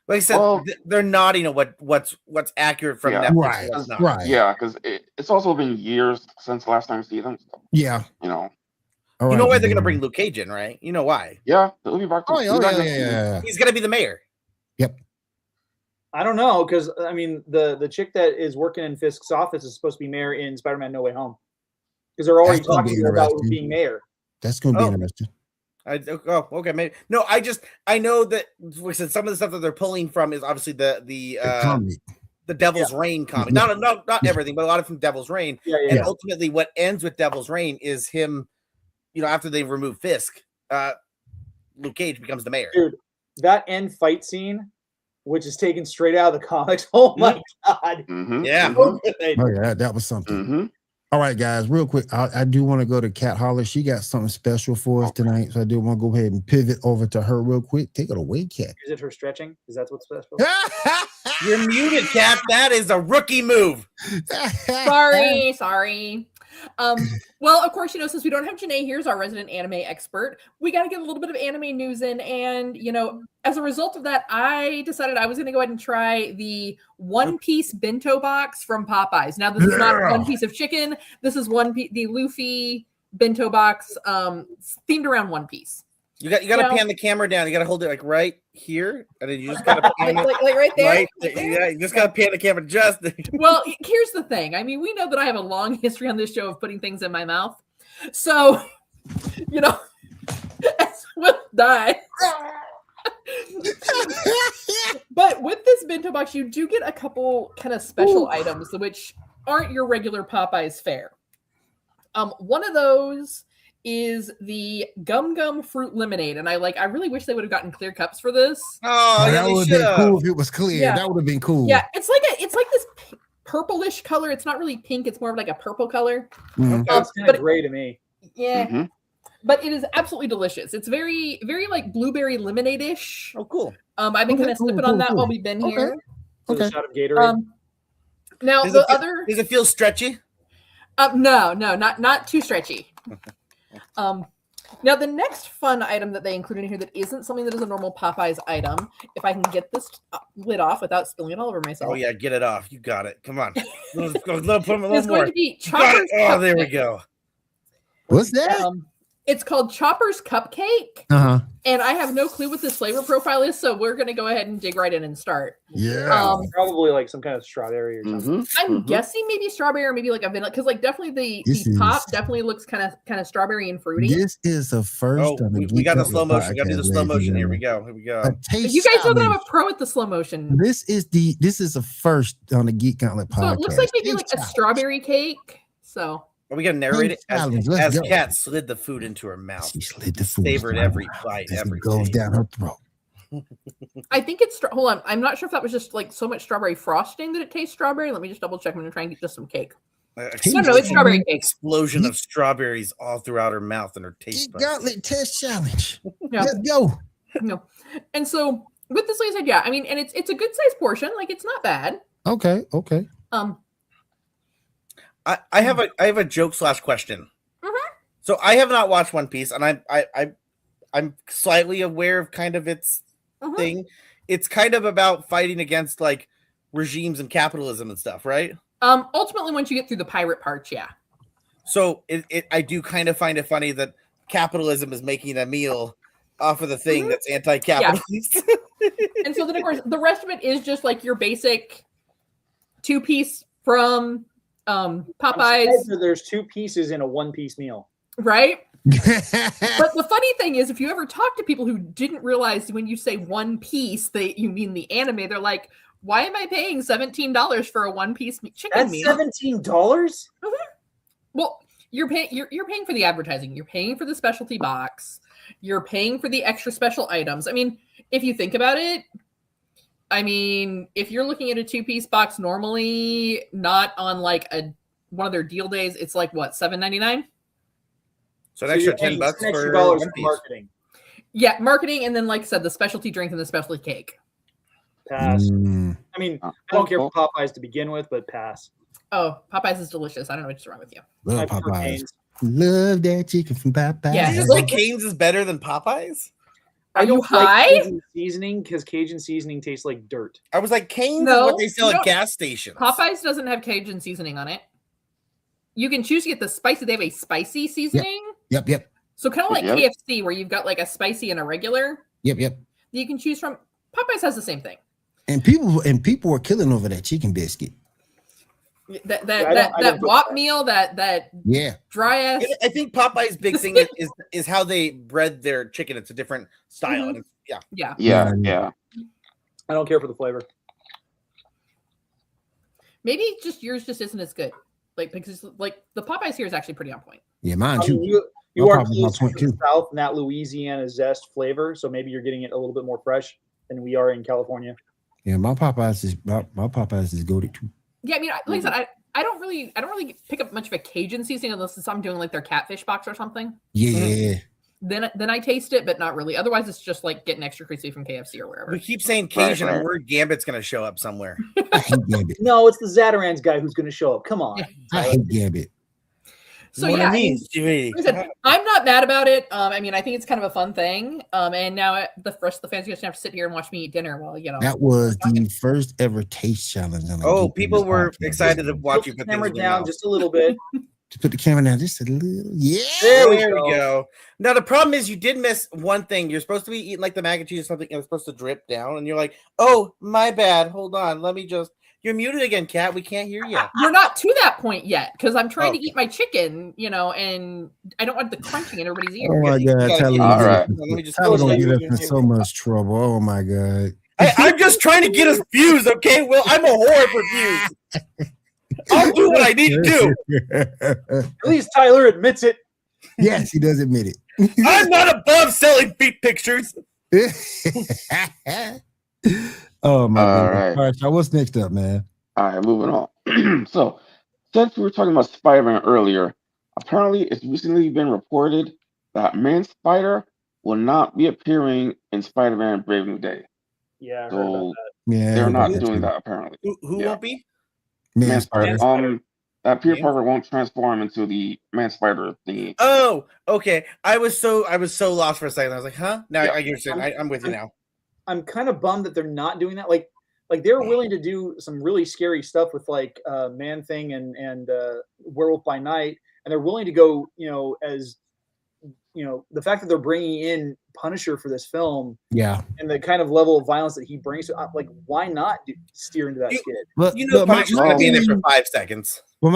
Like I said, they're nodding at what's accurate from Netflix. Right. Yeah, because it's also been years since the last time we see them. So, Yeah. you know. All you know right, why they're gonna bring Luke Cage in, right? You know why? Yeah, he'll be back. Yeah. He's gonna be the mayor. Yep. I don't know, because I mean the chick that is working in Fisk's office is supposed to be mayor in Spider-Man No Way Home, because they're already That's gonna talking be about interesting. being mayor. That's gonna be interesting. Okay, maybe. No, I know that some of the stuff that they're pulling from is obviously the Devil's Reign comic. Not everything, but a lot of from Devil's Reign. And ultimately, what ends with Devil's Reign is him. After they remove Fisk, Luke Cage becomes the mayor. Dude, that end fight scene, which is taken straight out of the comics. Oh my god! Yeah. Oh yeah, that was something. All right, guys, real quick, I do want to go to Kat Holler. She got something special for us tonight, so I do want to go ahead and pivot over to her real quick. Take it away, Kat. Is it her stretching? Is that what's special? You're muted, Kat. That is a rookie move. Sorry. Well, of course, since we don't have Janae here as our resident anime expert, we got to get a little bit of anime news in. And, as a result of that, I decided I was going to go ahead and try the One Piece bento box from Popeyes. Now, this is not one piece of chicken. This is the Luffy bento box themed around One Piece. You got to pan the camera down. You got to hold it like right here, and then you just got to pan it like right there. Right there. Yeah, you just got to pan the camera just there. Well, here's the thing. I mean, we know that I have a long history on this show of putting things in my mouth, so as will die. But with this bento box, you do get a couple kind of special items which aren't your regular Popeyes fare. One of those is the Gum Fruit Lemonade, and I really wish they would have gotten clear cups for this. Oh, that would have been cool if it was clear. Yeah. That would have been cool. Yeah, it's like this purplish color. It's not really pink. It's more of like a purple color. It's kind of gray to me. Yeah. But it is absolutely delicious. It's very, very like blueberry lemonade-ish. Oh, cool. I've been kind of sipping on that while we've been here. A shot of Gatorade. Now does it feel stretchy? No, not too stretchy. Now the next fun item that they include in here that isn't something that is a normal Popeyes item, if I can get this lid off without spilling it all over myself. Oh yeah, get it off. You got it. Come on. Let's put a little It's more. going to be Chopper's Oh, there we Cupcake. go. What's that? It's called Chopper's Cupcake. And I have no clue what this flavor profile is, so we're going to go ahead and dig right in and start. Yeah. Probably like some kind of strawberry or something. I'm guessing maybe strawberry or maybe like a vanilla, because like definitely the top definitely looks kind of strawberry and fruity. This is the first. We got the slow motion. We got to do the slow motion. Here we go. You guys know that I'm a pro at the slow motion. This is the first on the Geek Gauntlet podcast. So it looks like maybe like a strawberry cake. So. Are we gonna narrate it as go. Kat slid the food into her mouth? She slid the food. Savored every bite, every goes down her throat. I think it's hold on. I'm not sure if that was just like so much strawberry frosting that it tastes strawberry. Let me just double check. I'm gonna try and get just some cake. No, it's strawberry cake. Explosion of strawberries all throughout her mouth and her taste buds. Gauntlet test challenge. Yeah. Let's go. No, and so with this, like I said, yeah, I mean, and it's a good size portion. Like it's not bad. Okay. I have a joke / question. So I have not watched One Piece, and I'm slightly aware of kind of its thing. It's kind of about fighting against like regimes and capitalism and stuff, right? Ultimately, once you get through the pirate parts, yeah. So I do kind of find it funny that capitalism is making a meal off of the thing that's anti-capitalist. Yeah. And so then, of course, the rest of it is just like your basic 2-piece from Popeyes. There's 2 pieces in a 1-piece meal. right? But the funny thing is, if you ever talk to people who didn't realize when you say One Piece, you mean the anime, they're like, why am I paying $17 for a One Piece chicken That's meal? $17? Well, you're paying for the advertising. You're paying for the specialty box. You're paying for the extra special items. I mean, if you think about it, I mean, if you're looking at a 2-piece box normally, not on like one of their deal days, it's like what, $7.99? So an extra $10 extra for dollars One for Piece. marketing. Yeah, marketing, and then like I said, the specialty drink and the specialty cake. Pass. Mm. I mean, I don't care for Popeyes to begin with, but pass. Oh, Popeyes is delicious. I don't know what's wrong with you. Love I prefer Popeyes. Cane's. Love that chicken from Popeyes. Yeah. Did you just like Cane's is better than Popeyes? Are I you don't like high? Cajun seasoning because Cajun seasoning tastes like dirt. I was like, Cane's No, is what they sell you at gas stations. Popeyes doesn't have Cajun seasoning on it. You can choose to get the spicy. They have a spicy seasoning. Yep. So kind of like Yep. KFC, where you've got like a spicy and a regular. Yep. You can choose from. Popeyes has the same thing. And people were killing over that chicken biscuit. That I don't that put wok that. meal, that Yeah. dry ass. I think Popeye's big thing is how they bred their chicken. It's a different style. And it's, yeah. Yeah. I don't care for the flavor. Maybe just yours just isn't as good. Like because like the Popeyes here is actually pretty on point. Yeah, mine I too. mean, you My are Popeyes on closer point to the too. South and that Louisiana zest flavor, so maybe you're getting it a little bit more fresh than we are in California. Yeah, my Popeyes is goated too. Yeah, I mean, like I said, I don't really pick up much of a Cajun seasoning unless I'm doing like their catfish box or something. Yeah. Then I taste it, but not really. Otherwise, it's just like getting extra crispy from KFC or wherever. We keep saying Cajun, Right. and word Gambit's going to show up somewhere. I hate Gambit. No, it's the Zatarans guy who's going to show up. Come on. Yeah. I hate Gambit. So What yeah, I mean, Jimmy. like I said, I'm not mad about it. I mean, I think it's kind of a fun thing. And now the rest of the fans are going to have to sit here and watch me eat dinner while That was the first ever taste challenge. On Oh, Geek people Gauntlet were podcast. excited to watch you Put put the camera things in your down mouth. just a little bit. To put the camera down just a little. Yeah. There we There we go. go. Now the problem is you did miss one thing. You're supposed to be eating like the mac and cheese or something, and it's supposed to drip down, and you're like, "Oh, my bad. Hold on. Let me just." You're muted again, Kat. We can't hear you. We're not to that point yet because I'm trying Okay. to eat my chicken, and I don't want the crunching in everybody's ear. Oh my You God. gotta Tyler get- All right. Let me just Tyler close gonna that. get us in so much trouble. Oh my God. I'm just trying to get us views, okay? Well, I'm a whore for views. I'll do what I need to do. At least Tyler admits it. Yes, he does admit it. I'm not above selling feet pictures. Oh my All God. right. All right, so what's next up, man? All right, moving on. So, since we were talking about Spider-Man earlier, apparently it's recently been reported that Man Spider will not be appearing in Spider-Man Brave New Day. Yeah, I heard about So that. Yeah, they're not that's doing true. that apparently. Who Yeah. won't be? Man Spider. Spider. That Peter Man Parker won't transform into the Man Spider thingy. Oh, okay. I was so lost for a second. I was like, huh? Now Yeah. I get what you're saying. I'm with you now. I'm kind of bummed that they're not doing that. Like they're willing to do some really scary stuff with like Man Thing and Werewolf by Night, and they're willing to go, as the fact that they're bringing in Punisher for this film Yeah. and the kind of level of violence that he brings, like why not steer into that You- skid? But, You know, but my, Punisher's gonna be in there for theory, 5 seconds. but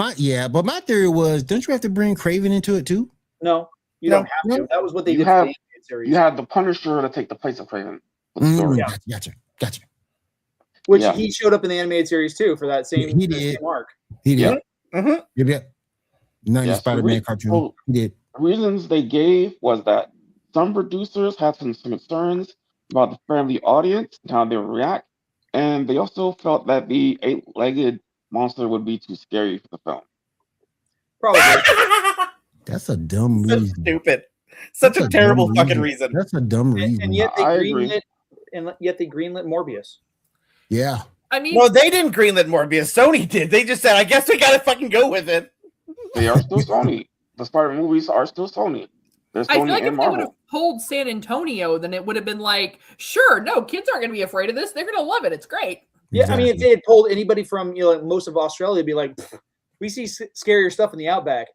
my theory was, don't you have to bring Craven into it too? No, you No. don't have to. That was what they You did have- for the animated series, You had the Punisher to take the place of Craven with the story. Gotcha. which Yeah. he showed up in the animated series too for that same, He that did. same arc. He did. Mhm. Yep. 90 Yes, Spider-Man the cartoon. well, He did. reasons they gave was that some producers had some concerns about the family audience and how they would react, and they also felt that the 8-legged monster would be too scary for the film. Probably. That's a dumb So reason. stupid. Such That's a terrible dumb fucking reason. That's a dumb reason. and yet they I agree. greenlit Morbius. Yeah. I mean, Well, they didn't greenlit Morbius. Sony did. They just said, I guess we gotta fucking go with it. They are still Sony. The Spider-Man movies are still Sony. They're I feel Sony like and if they would have Marvel. pulled San Antonio, then it would have been like, sure, no, kids aren't going to be afraid of this. They're going to love it. It's great. Yeah, I mean, if they had pulled anybody from like most of Australia, it'd be like, we see scarier stuff in the outback.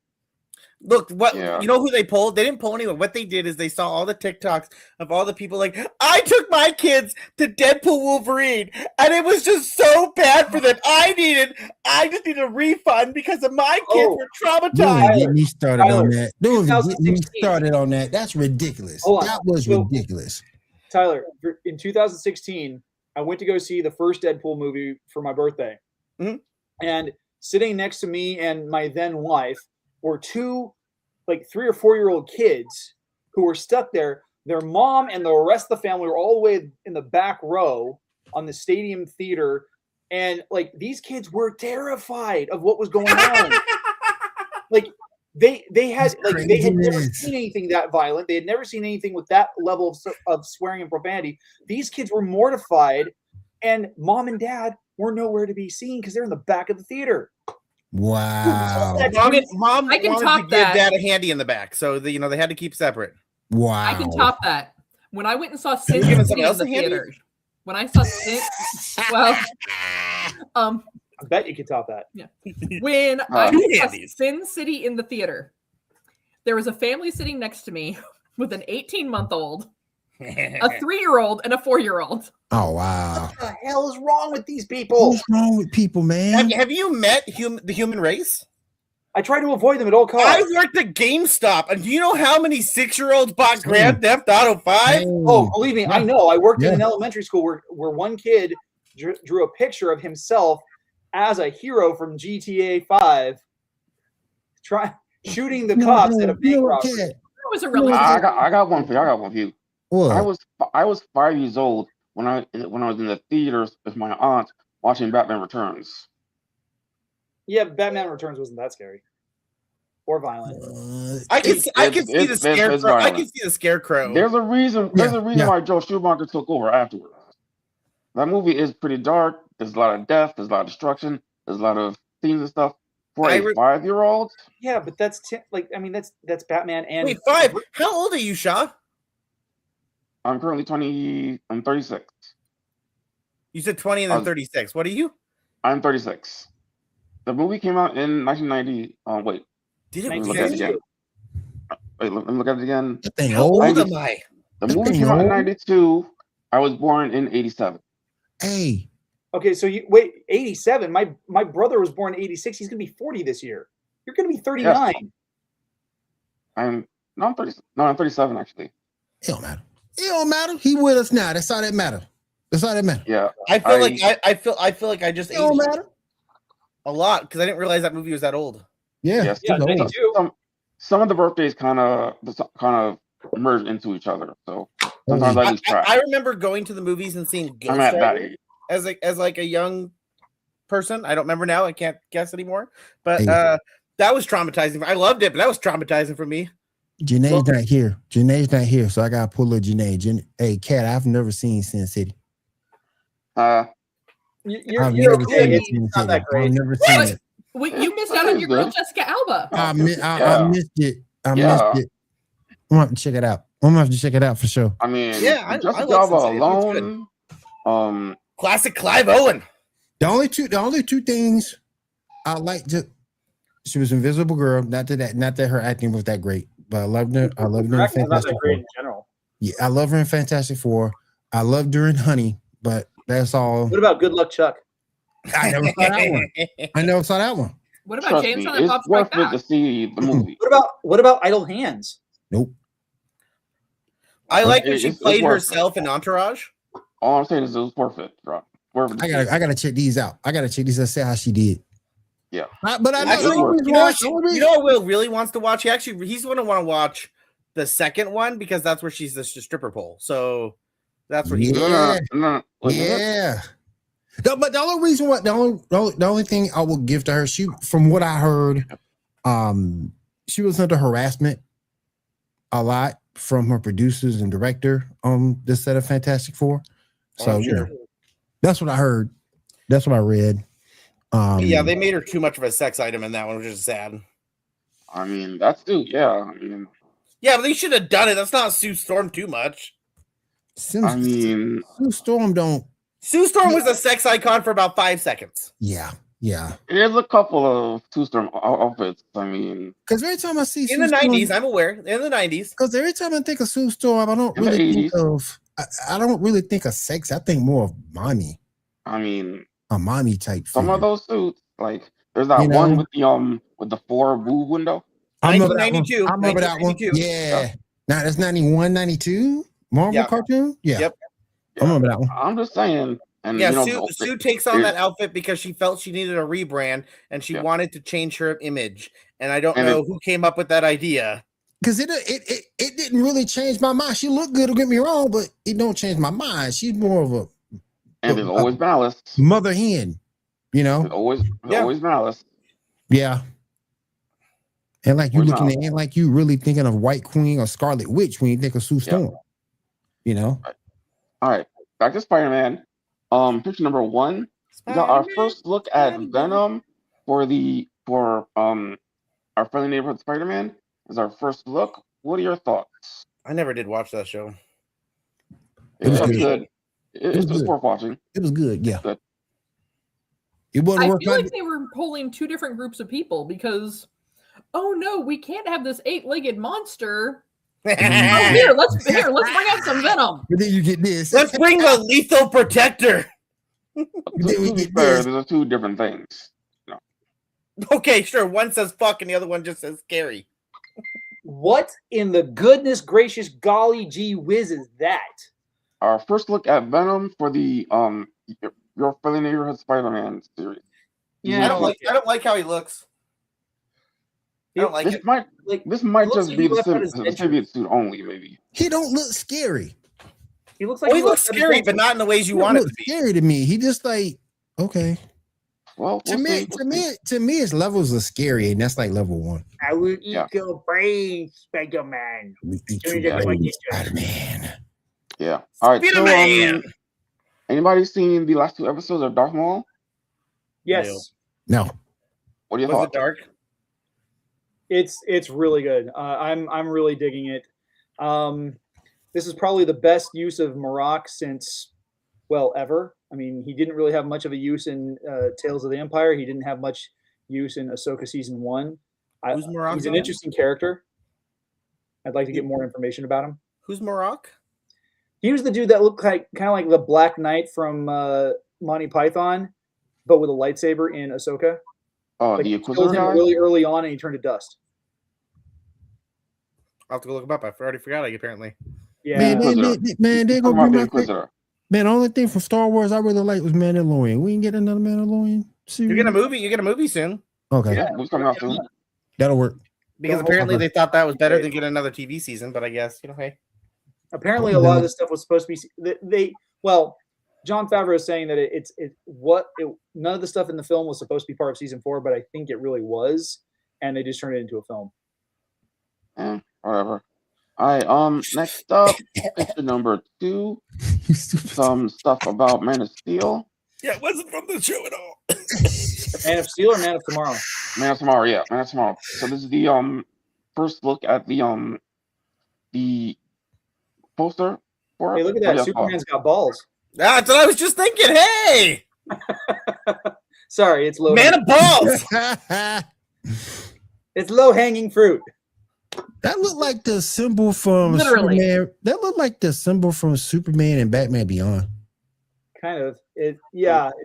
Look, what Yeah. you know who they pulled? They didn't pull anyone. What they did is they saw all the TikToks of all the people like, I took my kids to Deadpool Wolverine, and it was just so bad for them. I just need a refund because of my kids were traumatized. Don't get me started on that. Don't get me 2016. started on that. That's ridiculous. Hold on. That was So- ridiculous. Tyler, in 2016, I went to go see the first Deadpool movie for my birthday. Mhm. And sitting next to me and my then wife were two, like 3 or 4-year-old kids who were stuck there. Their mom and the rest of the family were all the way in the back row on the stadium theater. And like these kids were terrified of what was going on. Like they had never Craziness. seen anything that violent. They had never seen anything with that level of swearing and profanity. These kids were mortified, and mom and dad were nowhere to be seen because they're in the back of the theater. Wow. Mom I can wanted top to give that. Dad a handy in the back, so they had to keep separate. Wow. I can top that. When I went and saw Sin giving City someone in else the a handy? theater, when I saw Sin, well, I bet you could top that. when I Two saw handies. Sin City in the theater, there was a family sitting next to me with an 18-month-old, a 3-year-old, and a 4-year-old. Oh wow. What the hell is wrong with these people? What's wrong with people, man? Have you met the human race? I try to avoid them at all I costs. worked at GameStop, and do you know how many 6-year-olds bought Grand Theft Auto 5? Oh, believe me, I know. I worked in Yeah. an elementary school where one kid drew a picture of himself as a hero from GTA 5, shooting the cops at a bank robbery. Cat. That was a really I got one for you. I got one for you. What? I was 5 years old when I was in the theaters with my aunt watching Batman Returns. Yeah, Batman Returns wasn't that scary or violent. I can see the it's scarecrow. I violent. can see the scarecrow. There's a reason. Yeah. Why Joe Schumacher took over afterwards. That movie is pretty dark. There's a lot of death. There's a lot of destruction. There's a lot of themes and stuff. For a 5-year-old, Yeah, but that's that's Batman and Wait, 5. How old are you, Shaw? I'm currently 20. I'm 36. You said 20 and then 36. What are you? I'm 36. The movie came out in 1990. Wait, Did let me it? look at it again. Wait, let me look at it again. That thing How old. old am I? The movie came out in 92. I was born in 87. Hey, Okay, so you wait, 87. My brother was born in 86. He's gonna be 40 this year. You're gonna be 39. I'm 37 actually. it don't matter. It don't matter. He with us now. That's all that matter. That's all that matter. Yeah, I feel like I just It don't aged matter. a lot because I didn't realize that movie was that old. Yeah. yes. Yeah, it's old. 92. Some of the birthdays kind of merge into each other. So sometimes I lose track. I remember going to the movies and seeing Ghost I'm at that Rider age. as like a young person. I don't remember now. I can't guess anymore. But Hey. that was traumatizing. I loved it, but that was traumatizing for me. Janae's not here. Janae's not here, so I gotta pull a Janae. Hey, Cat, I've never seen Sin City. Uh, You're I've never okay. seen Sin It's not City. that great. I've never seen it. Well, you missed out on your girl Good. Jessica Alba. I Yeah. missed it. I Yeah. missed it. I'm gonna have to check it out. I'm gonna have to check it out for sure. I mean, Yeah, I Jessica like Alba Sin City. It's alone. Classic Clive Owen. The only two things I like to. She was Invisible Girl. Not that her acting was that great, but I loved her. I loved her in Correct, it's not that Fantastic great Four. in general. Yeah, I love her in Fantastic Four. I loved her in Honey, but that's all. What about Good Luck Chuck? I never saw that one. I never saw that one. What about Trust James me, on the Pop it's worth Strike it to Back? see the movie. What about Idle Hands? Nope. I like when It's- she it's played worth it. herself in Entourage. All I'm saying is it was worth it, bro. Worth it to see. I gotta check these out. I gotta check these out. See how she did. Yeah. But I know Actually, the only you know reason what? You know what Will really wants to watch? He's going to want to watch the second one because that's where she's the stripper pole. So that's where he. Yeah. No. Wait, Yeah. No, but the only reason the only thing I will give to her, from what I heard, she was under harassment a lot from her producers and director on this set of Fantastic Four. So sure. that's what I heard. That's what I read. Yeah, they made her too much of a sex item in that one, which is sad. I mean, that's too. Yeah. I mean, Yeah, but they should have done it. That's not Sue Storm too much. I mean, Sue Storm don't. Sue Storm was a sex icon for about 5 seconds. Yeah. Yeah. There's a couple of two-storm outfits. I mean, Because every time I see In the Sue Storm, 90s, I'm aware. In the 90s. because every time I think of Sue Storm, I don't In the really think 80s. of. I don't really think of sex. I think more of mommy, I mean, a mommy type. some figure. of those suits, like there's that You know? one with the 4 boob window. I remember that one. 1992. I remember that one. 1992. Yeah. Now that's 91, 92 Marvel Yeah. cartoon. Yeah. Yep. I remember that one. I'm just saying. And Yeah, you know, Sue takes on that outfit because she felt she needed a rebrand and she wanted to change her image. And I don't know who came up with that idea. Because it didn't really change my mind. She looked good, don't get me wrong, but it don't change my mind. She's more of a and there's always malice. mother hen, you know? There's always malice. Yeah. And like you Always looking malice. at it, like you really thinking of White Queen or Scarlet Witch when you think of Sue Storm. You know? All right, back to Spider-Man. Picture number 1. We got our first look at Venom for our friendly neighborhood Spider-Man. Is our first look. What are your thoughts? I never did watch that show. It was It's good. good. It's good. worth watching. It was good, yeah. Good. It wasn't I worth feel like my they were pulling two different groups of people because, oh no, we can't have this 8-legged monster. Oh, here, let's bring out some Venom. but then you get this. Let's bring the lethal protector. Then we To be get fair, this. there's 2 different things. Okay, sure. One says fuck and the other one just says scary. What in the goodness gracious golly gee whiz is that? Our first look at Venom for the your friendly neighborhood Spider-Man series. Yeah, I don't like how he looks. I don't like This it. might looks just like be he the left out his symbiote suit only, maybe. He don't look scary. He looks like He looks left out his scary, dentures. but not in the ways you He don't want it look to be. scary to me. He just like, okay. Well, To me, it's levels of scary, and that's like level 1. I will eat Yeah. your brains, Spider-Man. We eat Doing your it like brains, this. Spider-Man. Yeah. All right. So, Spider-Man! anybody seen the last 2 episodes of Dark Maul? Yes, No. What do you Was thought? it dark? it's really good. I'm really digging it. This is probably the best use of Maroc since, well, ever. I mean, he didn't really have much of a use in Tales of the Empire. He didn't have much use in Ahsoka season 1. Who's Maroc? He's an interesting character. I'd like to get more information about him. Who's Maroc? He was the dude that looked like kind of like the Black Knight from Monty Python, but with a lightsaber in Ahsoka. Oh, Like, the he killed Inquisitor him guy? really early on, and he turned to dust. I'll have to go look him up. I already forgot. Apparently. Yeah, Man, Inquisitor. they're Talking gonna about be the my Inquisitor. man. The only thing from Star Wars I really liked was Mandalorian. We can get another Mandalorian series. You get a movie. You get a movie soon Okay, Yeah, who's coming out soon? that'll work. because Don't apparently hold they thought that was better than getting another TV season. But I guess hey. apparently a lot of this stuff was supposed to be John Favreau is saying that none of the stuff in the film was supposed to be part of season 4, but I think it really was, and they just turned it into a film. Whatever. All right. Next up, picture number 2. Some stuff about Man of Steel. Yeah, it wasn't from the show at all. Man of Steel or Man of Tomorrow? Man of Tomorrow. Yeah, Man of Tomorrow. So this is the first look at the poster for it. Hey, look at What do that! you thought? Superman's got balls. That's what I was just thinking. Hey, Sorry, it's low. man of balls. It's low hanging fruit. That looked like the symbol from Literally. Superman. That looked like the symbol from Superman and Batman Beyond. Kind of. It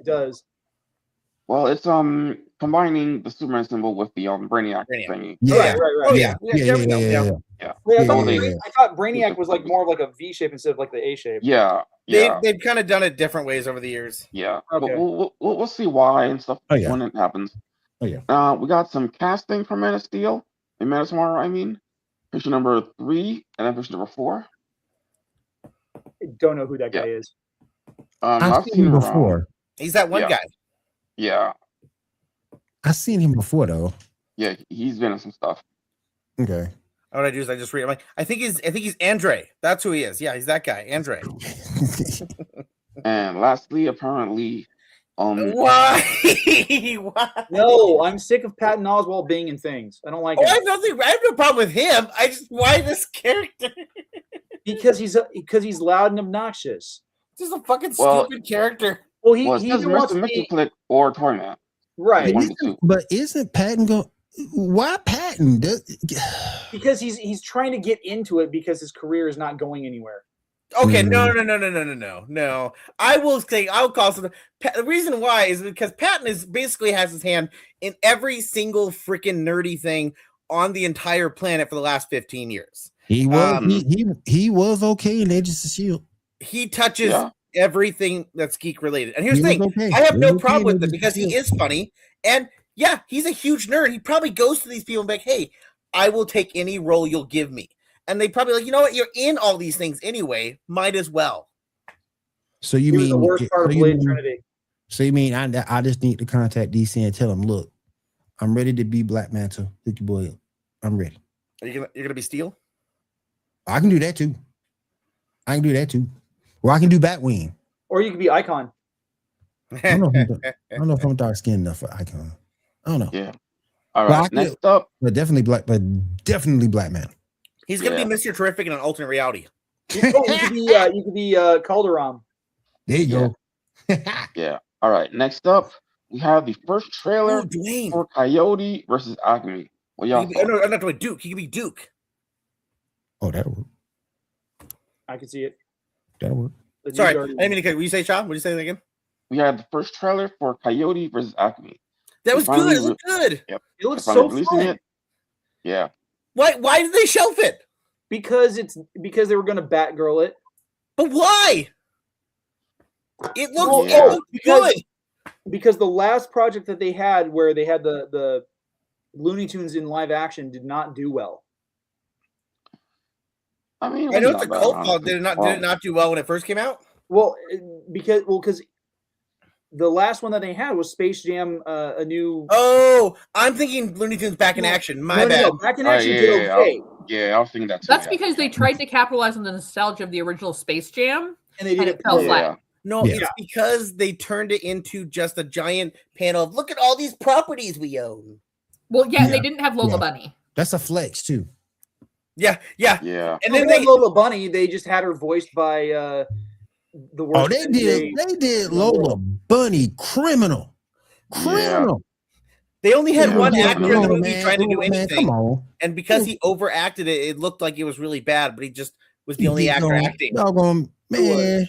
does. Well, it's combining the Superman symbol with the Brainiac. Brainiac thingy. Yeah, Right. Oh yeah, yeah. Wait, I thought, Yeah. I thought Brainiac was like more of like a V shape instead of like the A shape. Yeah. They've kind of done it different ways over the years. Yeah. Okay. We'll see why and stuff Oh, yeah. when it happens. Oh, yeah. We got some casting for Man of Steel and Man of Tomorrow. I mean, picture number 3 and then picture number 4. I don't know who that guy is. I've seen him around. before. He's that one Yeah. guy. Yeah. I've seen him before though. Yeah. He's been in some stuff. Okay. What I do is I just read. I'm like, I think he's Andre. That's who he is. Yeah, he's that guy, Andre. And lastly, apparently, Why? Why? No, I'm sick of Patton Oswalt being in things. I don't like Oh, I it have no problem with him. Why this character? because he's loud and obnoxious. Just a fucking Well- stupid character. Well, it he says either wants Mr. to be, Click or Toyman. Right. But isn't Patton going? Why Patton? Because he's trying to get into it because his career is not going anywhere. Okay, no. I will call something. The reason why is because Patton basically has his hand in every single freaking nerdy thing on the entire planet for the last 15 years. He was okay in Agents of S.H.I.E.L.D. He touches everything that's geek related. And here's the thing, I have no problem with it because he is funny. And yeah, he's a huge nerd. He probably goes to these people and be like, hey, I will take any role you'll give me. And they probably like, you know what? You're in all these things anyway. Might as well. So you mean the worst part of Blade Trinity? So you mean I just need to contact DC and tell them, look, I'm ready to be Black Manta. Hook your boy up. I'm ready. You're gonna be Steel? I can do that too. Or I can do Batwing. Or you could be Icon. I don't know if I'm dark skinned enough for Icon. I don't know. Yeah. All right. Next up, but definitely Black Man. He's gonna be Mr. Terrific in an alternate reality. You could be Calderon. There you go. Yeah. All right. Next up, we have the first trailer for Coyote versus Acme. What y'all? I'm not doing Duke. He could be Duke. Oh, that'll work. I can see it. That'll work. Sorry, I didn't mean to. Will you say, Sean? Would you say that again? We had the first trailer for Coyote versus Acme. That was good. It looked good. Yep. It looks so fun. Yeah. Why did they shelf it? Because they were going to Batgirl it. But why? It looked good. Because the last project that they had, where they had the Looney Tunes in live action, did not do well. I mean, I know it's a cult following. Did it not do well when it first came out? Well, because the last one that they had was Space Jam, a new. Oh, I'm thinking Looney Tunes Back in Action. My bad. No, Back in Action did okay. I was thinking that too. That's because they tried to capitalize on the nostalgia of the original Space Jam, and they did it fell flat. No, it's because they turned it into just a giant panel of look at all these properties we own. Well, they didn't have Lola Bunny. That's a flex too. Yeah. And then they Lola Bunny. They just had her voiced by the worst. Oh, they did Lola Bunny criminal. Yeah. They only had one actor in the movie trying to do anything. Come on. And because he overacted it, it looked like it was really bad, but he just was the only actor acting. Doggone man.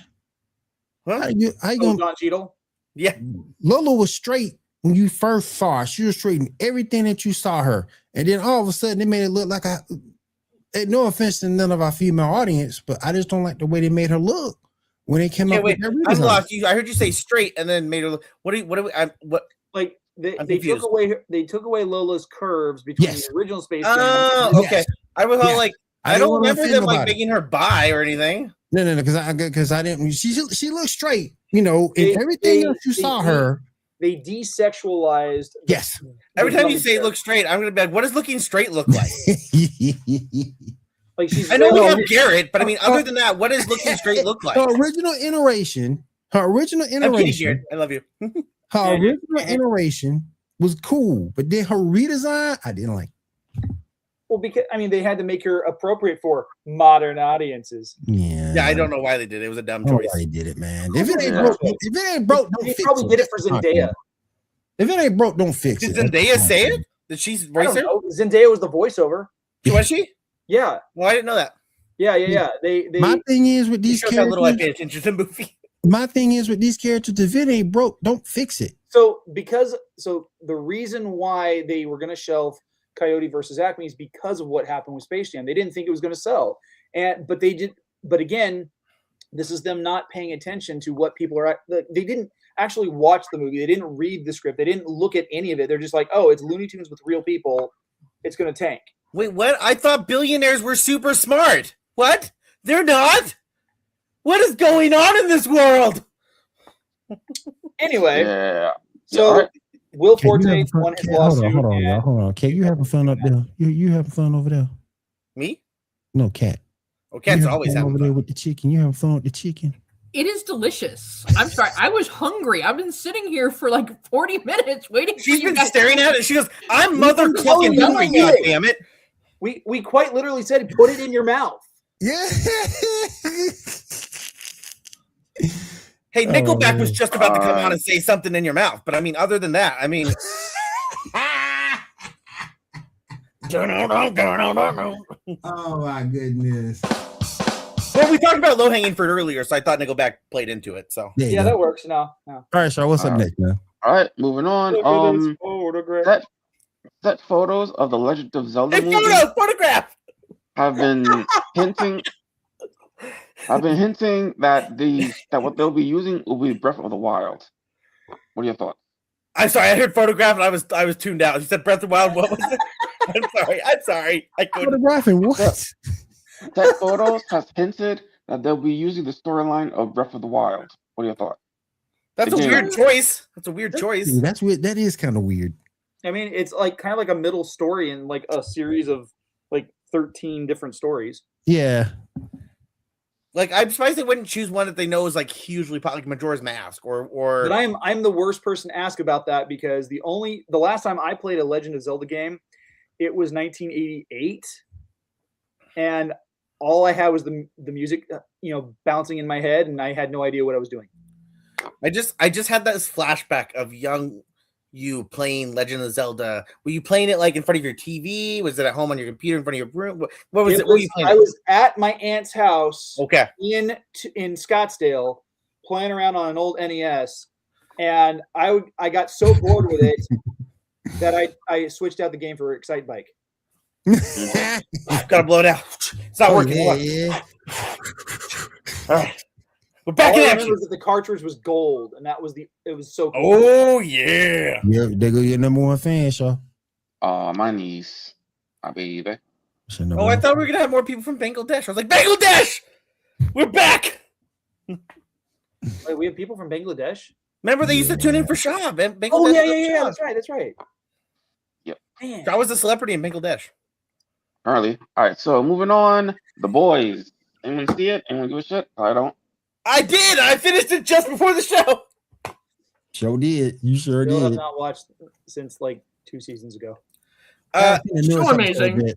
Huh? How you going? Don Cheadle? Yeah. Lola was straight when you first saw her. She was straight in everything that you saw her. And then all of a sudden they made it look like no offense to none of our female audience, but I just don't like the way they made her look when they came up with their I'm lost. I heard you say straight and then made her look. What? Like they took away Lola's curves between the original Space Jam. Oh, okay. I was all like, I don't remember them like making her bi or anything. No, because I didn't. She looked straight, in everything else you saw her. They desexualized. Yes. Every time you say look straight, I'm gonna be like, what does looking straight look like? She's I know we have Garrett, but I mean, other than that, what does looking straight look like? Her original iteration. I love you. Her original iteration was cool, but then her redesign, I didn't like. Well, because they had to make her appropriate for modern audiences. Yeah, I don't know why they did it. It was a dumb choice. Why they did it, man. If it ain't broke, don't fix it. They probably did it for Zendaya. If it ain't broke, don't fix it. Did Zendaya say it? Did she voice it? Zendaya was the voiceover. Was she? Yeah. Well, I didn't know that. Yeah. They my thing is with these characters. How little I paid attention to the movie. My thing is with these characters, if it ain't broke, don't fix it. So the reason why they were going to shelve Coyote versus Acme is because of what happened with Space Jam. They didn't think it was going to sell, but they did. But again, this is them not paying attention to what people are. They didn't actually watch the movie. They didn't read the script. They didn't look at any of it. They're just like, oh, it's Looney Tunes with real people. It's going to tank. Wait, what? I thought billionaires were super smart. What? They're not? What is going on in this world? Anyway, so Will Forte won his lawsuit. Hold on. Kat, you having fun up there? You having fun over there? Me? No, Kat. Oh, Kat's always having over fun. There with the chicken. You having fun with the chicken? It is delicious. I'm sorry. I was hungry. I've been sitting here for like 40 minutes waiting. She's been staring at it. She goes, "I'm mother fucking hungry. God damn it!" We quite literally said, "Put it in your mouth." Yeah. Hey, Nickelback was man. just about to come on and say something in your mouth, but I mean, other than that, I mean. Oh my goodness. Well, we talked about low hanging fruit earlier, so I thought Nickelback played into it. So There you Yeah, go. that works. No. All right, Shaw, what's up next, man? All right, moving on. Look at this photograph. Set photos of the Legend of Zelda hey, movie photograph. have been hinting. I've been hinting that what they'll be using will be Breath of the Wild. What are your thoughts? I'm sorry, I heard photograph and I was tuned out. You said Breath of the Wild. What was it? I'm sorry. I couldn't. Photographing what? Set Photos has hinted that they'll be using the storyline of Breath of the Wild. What are your thoughts? That's a Again. weird choice. That's a weird choice. That's weird. That is kind of weird. I mean, it's like kind of like a middle story in like a series of like 13 different stories. Yeah. Like, I'm surprised they wouldn't choose one that they know is like hugely popular, like Majora's Mask or. But I'm the worst person to ask about that because the last time I played a Legend of Zelda game, it was 1988, and all I had was the music, bouncing in my head, and I had no idea what I was doing. I just had this flashback of young you playing Legend of Zelda. Were you playing it like in front of your TV? Was it at home on your computer in front of your room? What was it? What were you playing? I was at my aunt's house. Okay. In Scottsdale, playing around on an old NES, and I got so bored with it that I switched out the game for Excite Bike. Gotta blow it out. It's not working. Yeah. All right. We're back All in I action. remember is that the cartridge was gold, and it was so cool. Oh yeah. Yeah, there go your number one fan, Shaw. My niece, my baby. Oh, I thought we were gonna have more people from Bangladesh. I was like, Bangladesh, we're back. Wait, we have people from Bangladesh? Remember they used to tune in for Shah. Bangladesh. Oh yeah. That's right. Yep. Man. Shah was a celebrity in Bangladesh. Early. All right, so moving on. The Boys. Anyone see it? Anyone give a shit? I don't. I did. I finished it just before the show. Sure did. You sure Still have did. not watched since like 2 seasons ago. So amazing.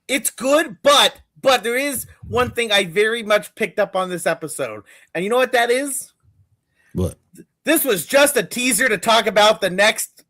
It's good, but there is one thing I very much picked up on this episode, and you know what that is? What? This was just a teaser to talk about the next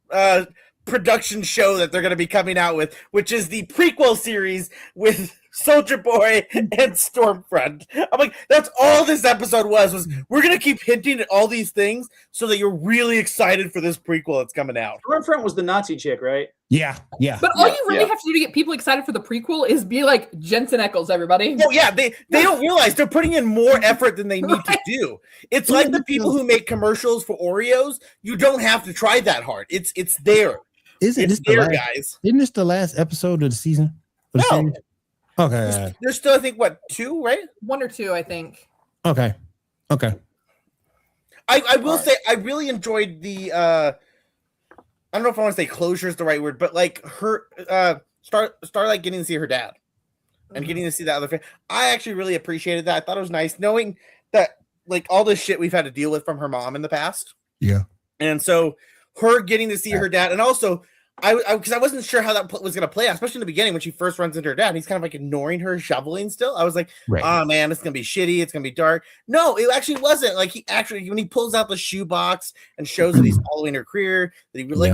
production show that they're going to be coming out with, which is the prequel series with Soldier Boy and Stormfront. I'm like, that's all this episode was we're going to keep hinting at all these things so that you're really excited for this prequel that's coming out. Stormfront was the Nazi chick, right? Yeah. But all you really have to do to get people excited for the prequel is be like Jensen Ackles, everybody. Oh yeah, they don't realize they're putting in more effort than they need to do. It's like the people who make commercials for Oreos. You don't have to try that hard. It's there. Isn't It's this the there, last, guys. Isn't this the last episode of the season? Of the No. series? Okay. There's still, I think, what, 2, right? 1 or 2, I think. Okay. I will say I really enjoyed the I don't know if I want to say closure is the right word, but like her Starlight getting to see her dad and getting to see that other family. I actually really appreciated that. I thought it was nice knowing that like all this shit we've had to deal with from her mom in the past. Yeah. And so her getting to see her dad, and also because I wasn't sure how that was going to play out, especially in the beginning when she first runs into her dad. And he's kind of like ignoring her, shoveling still. I was like, oh man, it's going to be shitty. It's going to be dark. No, it actually wasn't. Like he actually, when he pulls out the shoebox and shows that he's following her career, that he really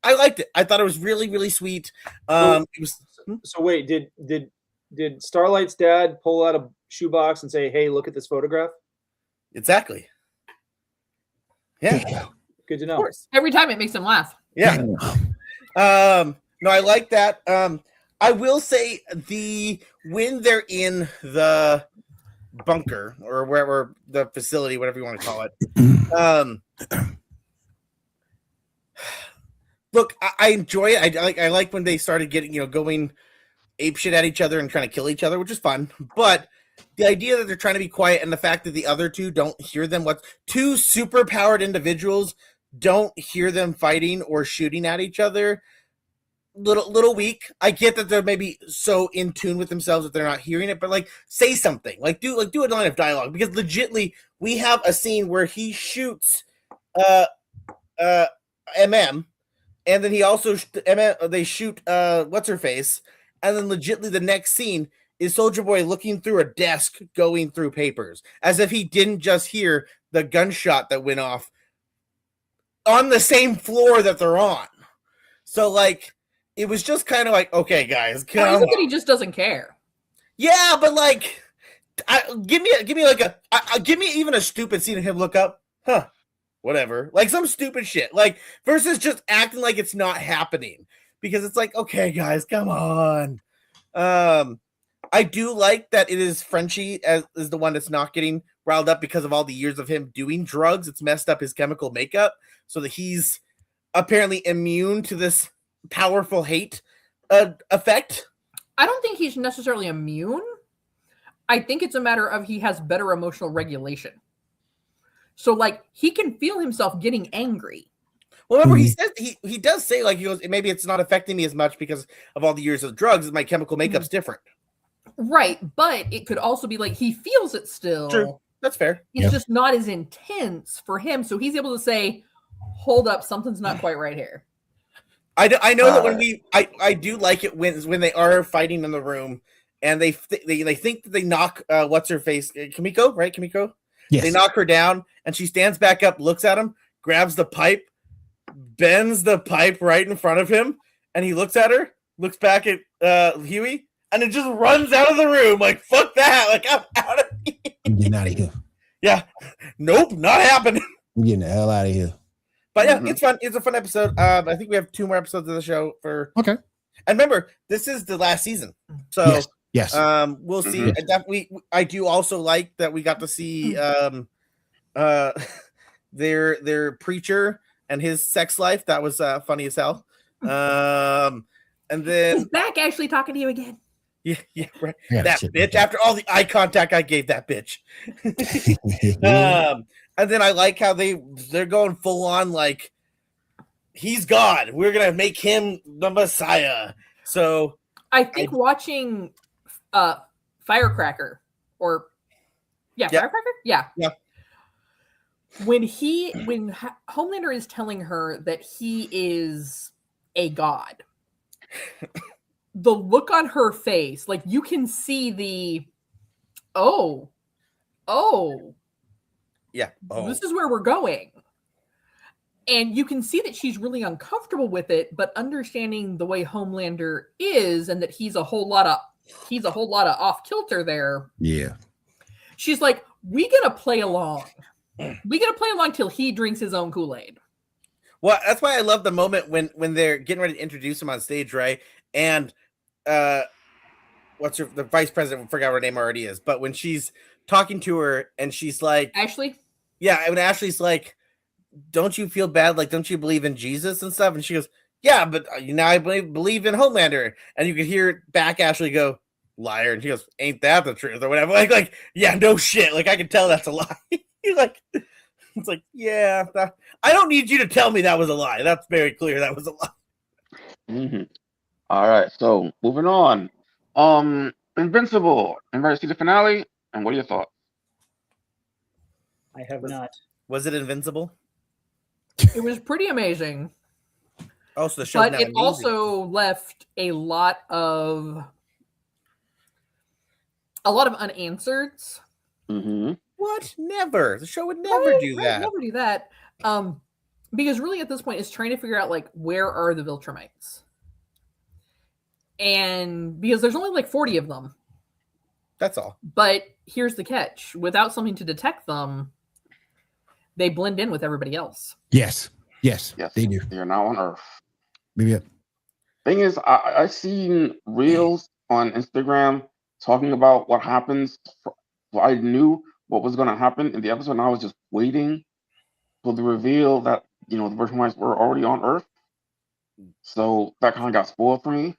I liked it. I thought it was really, really sweet. It was. So wait, did Starlight's dad pull out a shoebox and say, "Hey, look at this photograph"? Exactly. Yeah. Good to know. Of course. Every time it makes him laugh. Yeah. No, I like that. I will say when they're in the bunker or wherever the facility, whatever you want to call it. Look, I enjoy it. I like when they started getting, going apeshit at each other and trying to kill each other, which is fun. But the idea that they're trying to be quiet and the fact that the other two don't hear them, two super powered individuals don't hear them fighting or shooting at each other, little weak. I get that they're maybe so in tune with themselves that they're not hearing it, but like say something, do a line of dialogue, because legitly we have a scene where he shoots MM, and then he also they shoot what's her face, and then legitly the next scene is Soldier Boy looking through a desk, going through papers, as if he didn't just hear the gunshot that went off on the same floor that they're on. So, like, it was just kind of like, okay, guys, come Or is it on. that he just doesn't care? Yeah, but like, give me even a stupid scene of him look up, whatever, like some stupid shit, like versus just acting like it's not happening, because it's like, okay, guys, come on. I do like that it is Frenchie as is the one that's not getting riled up because of all the years of him doing drugs. It's messed up his chemical makeup so that he's apparently immune to this powerful hate effect. I don't think he's necessarily immune. I think it's a matter of he has better emotional regulation. So, like, he can feel himself getting angry. Well, remember, he says he does say, like, he goes, maybe it's not affecting me as much because of all the years of drugs. My chemical makeup's different. Right, but it could also be like he feels it still. True, that's fair. It's just not as intense for him, so he's able to say, "Hold up, something's not quite right here." I know that when I do like it when they are fighting in the room and they think that they knock what's her face, Kimiko, right? Kimiko. Yes. They knock her down and she stands back up, looks at him, grabs the pipe, bends the pipe right in front of him, and he looks at her, looks back at Huey, and it just runs out of the room. Like, fuck that. Like, I'm out of here. I'm getting out of here. Yeah. Nope, not happening. I'm getting the hell out of here. But yeah, it's fun. It's a fun episode. I think we have 2 more episodes of the show for. Okay. And remember, this is the last season. So yes. We'll see. I do also like that we got to see their preacher and his sex life. That was funny as hell. And then Is Mac actually talking to you again? Yeah, right. That bitch. After all the eye contact I gave that bitch. And then I like how they're going full on like he's God. We're gonna make him the Messiah. So I think watching Firecracker or Firecracker? Yeah. When Homelander is telling her that he is a god, the look on her face, like you can see the this is where we're going. And you can see that she's really uncomfortable with it, but understanding the way Homelander is and that he's a whole lot of off kilter there. Yeah. She's like, we gotta play along. We gotta play along till he drinks his own Kool-Aid. Well, that's why I love the moment when they're getting ready to introduce him on stage, right? And the vice president, I forgot what her name already is, but when she's talking to her and she's like, Ashley? Yeah, and Ashley's like, don't you feel bad? Like, don't you believe in Jesus and stuff? And she goes, yeah, but I believe in Homelander. And you can hear back Ashley go, liar. And she goes, ain't that the truth or whatever? Like, yeah, no shit. Like, I can tell that's a lie. You're like, it's like, yeah, I don't need you to tell me that was a lie. That's very clear. That was a lie. Mm-hmm. All right, so moving on. Invincible. Anybody see the finale? And what are your thoughts? I have not. Was it Invincible? It was pretty amazing. Oh, so the show, but it also left a lot of unanswereds. Mm-hmm. What? Never. The show would never do that. Never do that. Because really at this point it's trying to figure out like where are the Viltrumites? And because there's only like 40 of them. That's all. But here's the catch. Without something to detect them, they blend in with everybody else. Yes, they do. They're now on Earth. Maybe. Thing is, I've seen reels on Instagram talking about what happens. I knew what was going to happen in the episode, and I was just waiting for the reveal that, the Viltrumites were already on Earth. So that kind of got spoiled for me.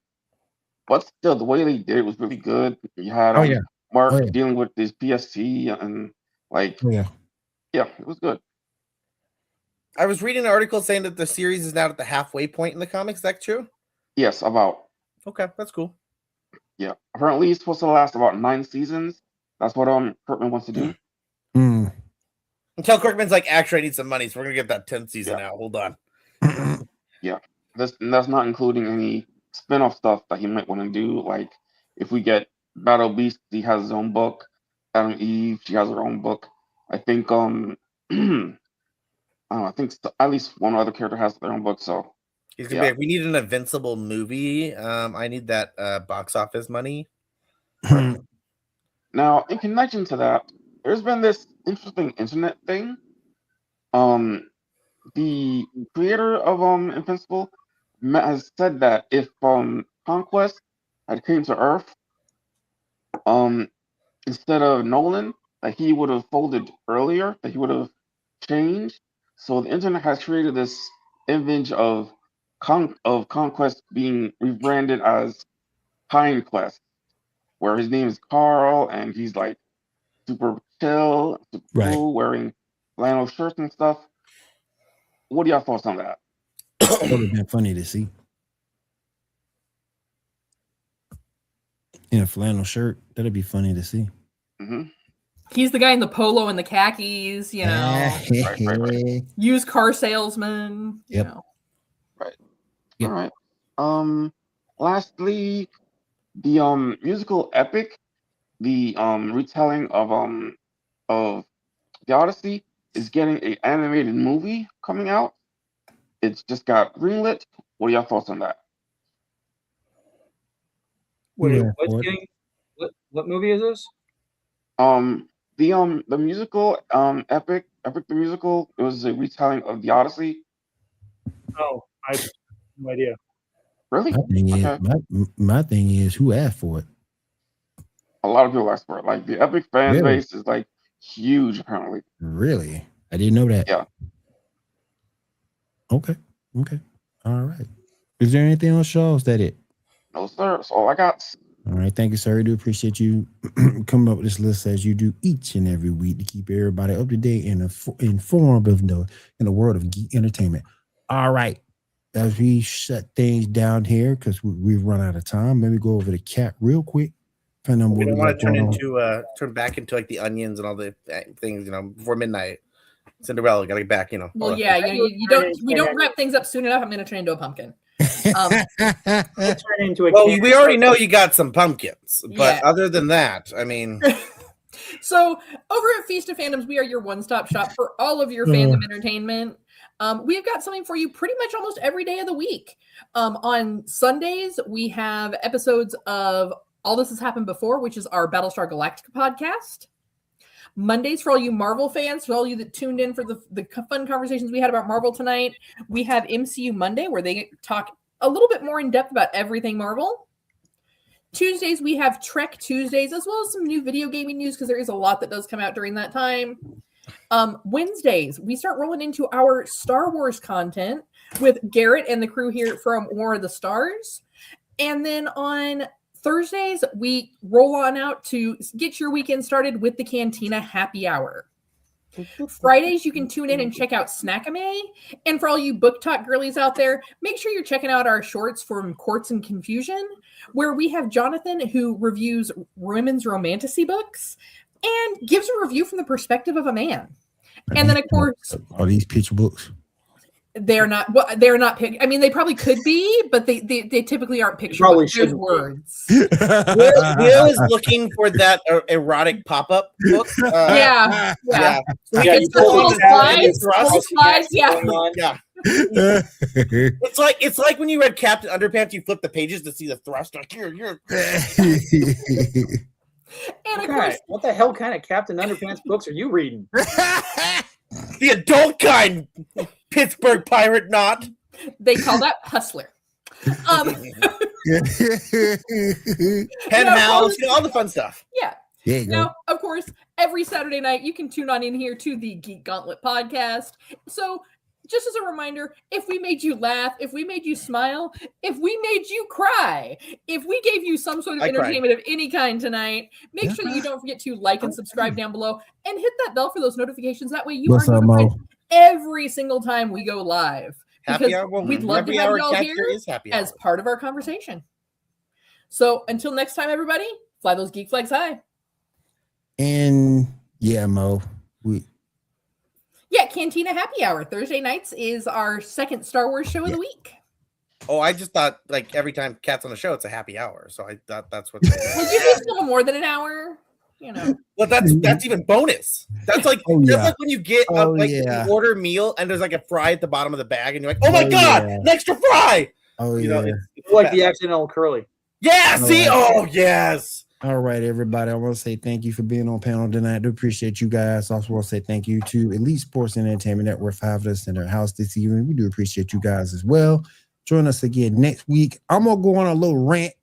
But still, the way they did it was really good. You had Mark dealing with his PST and it was good. I was reading an article saying that the series is now at the halfway point in the comics. Is that true? Yes, about. Okay, that's cool. Yeah, apparently it's supposed to last about 9 seasons. That's what Kirkman wants to do. Mm. Until Kirkman's like, actually, I need some money, so we're gonna get that 10th season out. Hold on. Yeah, that's not including any spin-off stuff that he might want to do. Like if we get Battle Beast, he has his own book. Adam Eve, she has her own book. I think I think at least one other character has their own book. So He's gonna be like, we need an Invincible movie. I need that box office money. Now, in connection to that, there's been this interesting internet thing. The creator of Invincible has said that if Conquest had came to Earth, instead of Nolan, that he would have folded earlier, that he would have changed. So the internet has created this image of Conquest being rebranded as Pinecrest, where his name is Carl and he's like super chill, super cool, wearing flannel shirts and stuff. What are y'all thoughts on that? That would have been funny to see. In a flannel shirt, that'd be funny to see. Mm-hmm. He's the guy in the polo and the khakis, you know. Right. Used car salesman. Yep. You know. Right. Yep. All right. Lastly, the musical epic, the retelling of the Odyssey is getting an animated movie coming out. It's just got greenlit. What are your thoughts on that? What movie is this? The musical Epic the musical, it was a retelling of the Odyssey. Oh, I have no idea. Really? My thing is who asked for it? A lot of people asked for it. Like the Epic fan base is like huge apparently. Really? I didn't know that. Yeah. Okay. All right. Is there anything else, Shaw? Is that it? No, sir. That's all I got. All right. Thank you, sir. I do appreciate you coming up with this list as you do each and every week to keep everybody up to date and informed of in the world of geek entertainment. All right. As we shut things down here because we've run out of time, let me go over the cat real quick. We don't want to turn back into like the Onions and all the things, before midnight. Cinderella, gotta get back, Well, yeah, we don't wrap things up soon enough. I'm gonna turn into a pumpkin. We already know you got some pumpkins, but other than that, I mean. So over at Feast of Fandoms, we are your one-stop shop for all of your fandom entertainment. We've got something for you pretty much almost every day of the week. On Sundays, we have episodes of All This Has Happened Before, which is our Battlestar Galactica podcast. Mondays, for all you Marvel fans, for all you that tuned in for the fun conversations we had about Marvel tonight, we have MCU Monday, where they talk a little bit more in depth about everything Marvel. Tuesdays, we have Trek Tuesdays, as well as some new video gaming news, because there is a lot that does come out during that time. Wednesdays, we start rolling into our Star Wars content with Garrett and the crew here from War of the Stars. And then on Thursdays, we roll on out to get your weekend started with the Cantina Happy Hour. Fridays, you can tune in and check out Snackame. And for all you book talk girlies out there, make sure you're checking out our shorts from Courts and Confusion, where we have Jonathan who reviews women's romantasy books and gives a review from the perspective of a man. And then, of course, are these picture books? They're not. Well, they're not. I mean, they probably could be, but they typically aren't picture books. There's words. Will is looking for that erotic pop-up book. Yeah. It's the little slides. Yeah. It's like when you read Captain Underpants, you flip the pages to see the thrust. Like you're. And of course, what the hell kind of Captain Underpants books are you reading? The adult kind, Pittsburgh Pirate Knot. They call that Hustler. Penthouse, all the fun stuff. Yeah. Now, of course, every Saturday night, you can tune on in here to the Geek Gauntlet Podcast. So, just as a reminder, if we made you laugh, if we made you smile, if we made you cry, if we gave you some sort of entertainment of any kind tonight, make sure that you don't forget to like and subscribe down below and hit that bell for those notifications. That way you are notified every single time we go live. Because we'd love to have y'all here as part of our conversation. So until next time, everybody, fly those geek flags high. And yeah, Mo, Cantina Happy Hour. Thursday nights is our second Star Wars show of the week. Oh, I just thought like every time Cat's on the show, it's a happy hour. So I thought that's what. Well, you need still more than an hour. You know. Well, that's even bonus. That's like that's like when you get you order a meal and there's like a fry at the bottom of the bag, and you're like, oh my god, an extra fry. Oh you yeah. know, It's like the accidental curly. Yeah. See. Oh yes. All right, everybody. I want to say thank you for being on panel tonight. I do appreciate you guys. I also want to say thank you to Elite Sports and Entertainment Network for having us in their house this evening. We do appreciate you guys as well. Join us again next week. I'm gonna go on a little rant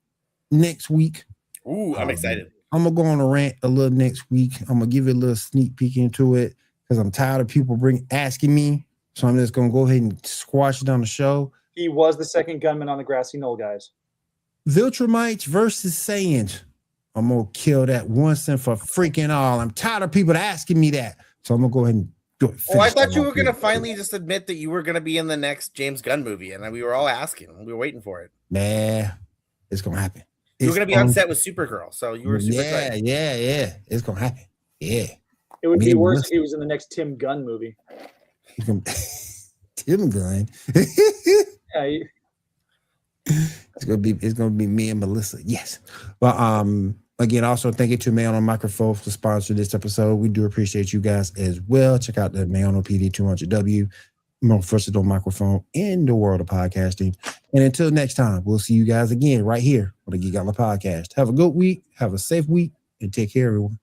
next week. Ooh, I'm excited. I'm gonna go on a rant a little next week. I'm gonna give you a little sneak peek into it because I'm tired of people asking me. So I'm just gonna go ahead and squash it on the show. He was the second gunman on the grassy knoll, guys. Viltrumites versus Saiyans. I'm gonna kill that once and for freaking all. I'm tired of people asking me that. So I'm gonna go ahead and do it. Oh, I thought you were gonna finally just admit that you were gonna be in the next James Gunn movie, and we were all asking. We were waiting for it. Nah, it's gonna happen. You were gonna be on set with Supergirl, so you were super excited. Yeah. It's gonna happen. Yeah. It would be worse if he was in the next Tim Gunn movie. Tim Gunn. Yeah. It's gonna be me and Melissa. Yes. But again, also thank you to MAONO Microphones to sponsor this episode. We do appreciate you guys as well. Check out the MAONO PD200W, most versatile microphone in the world of podcasting. And until next time, we'll see you guys again right here on the Geek Gauntlet Podcast. Have a good week, have a safe week, and take care, everyone.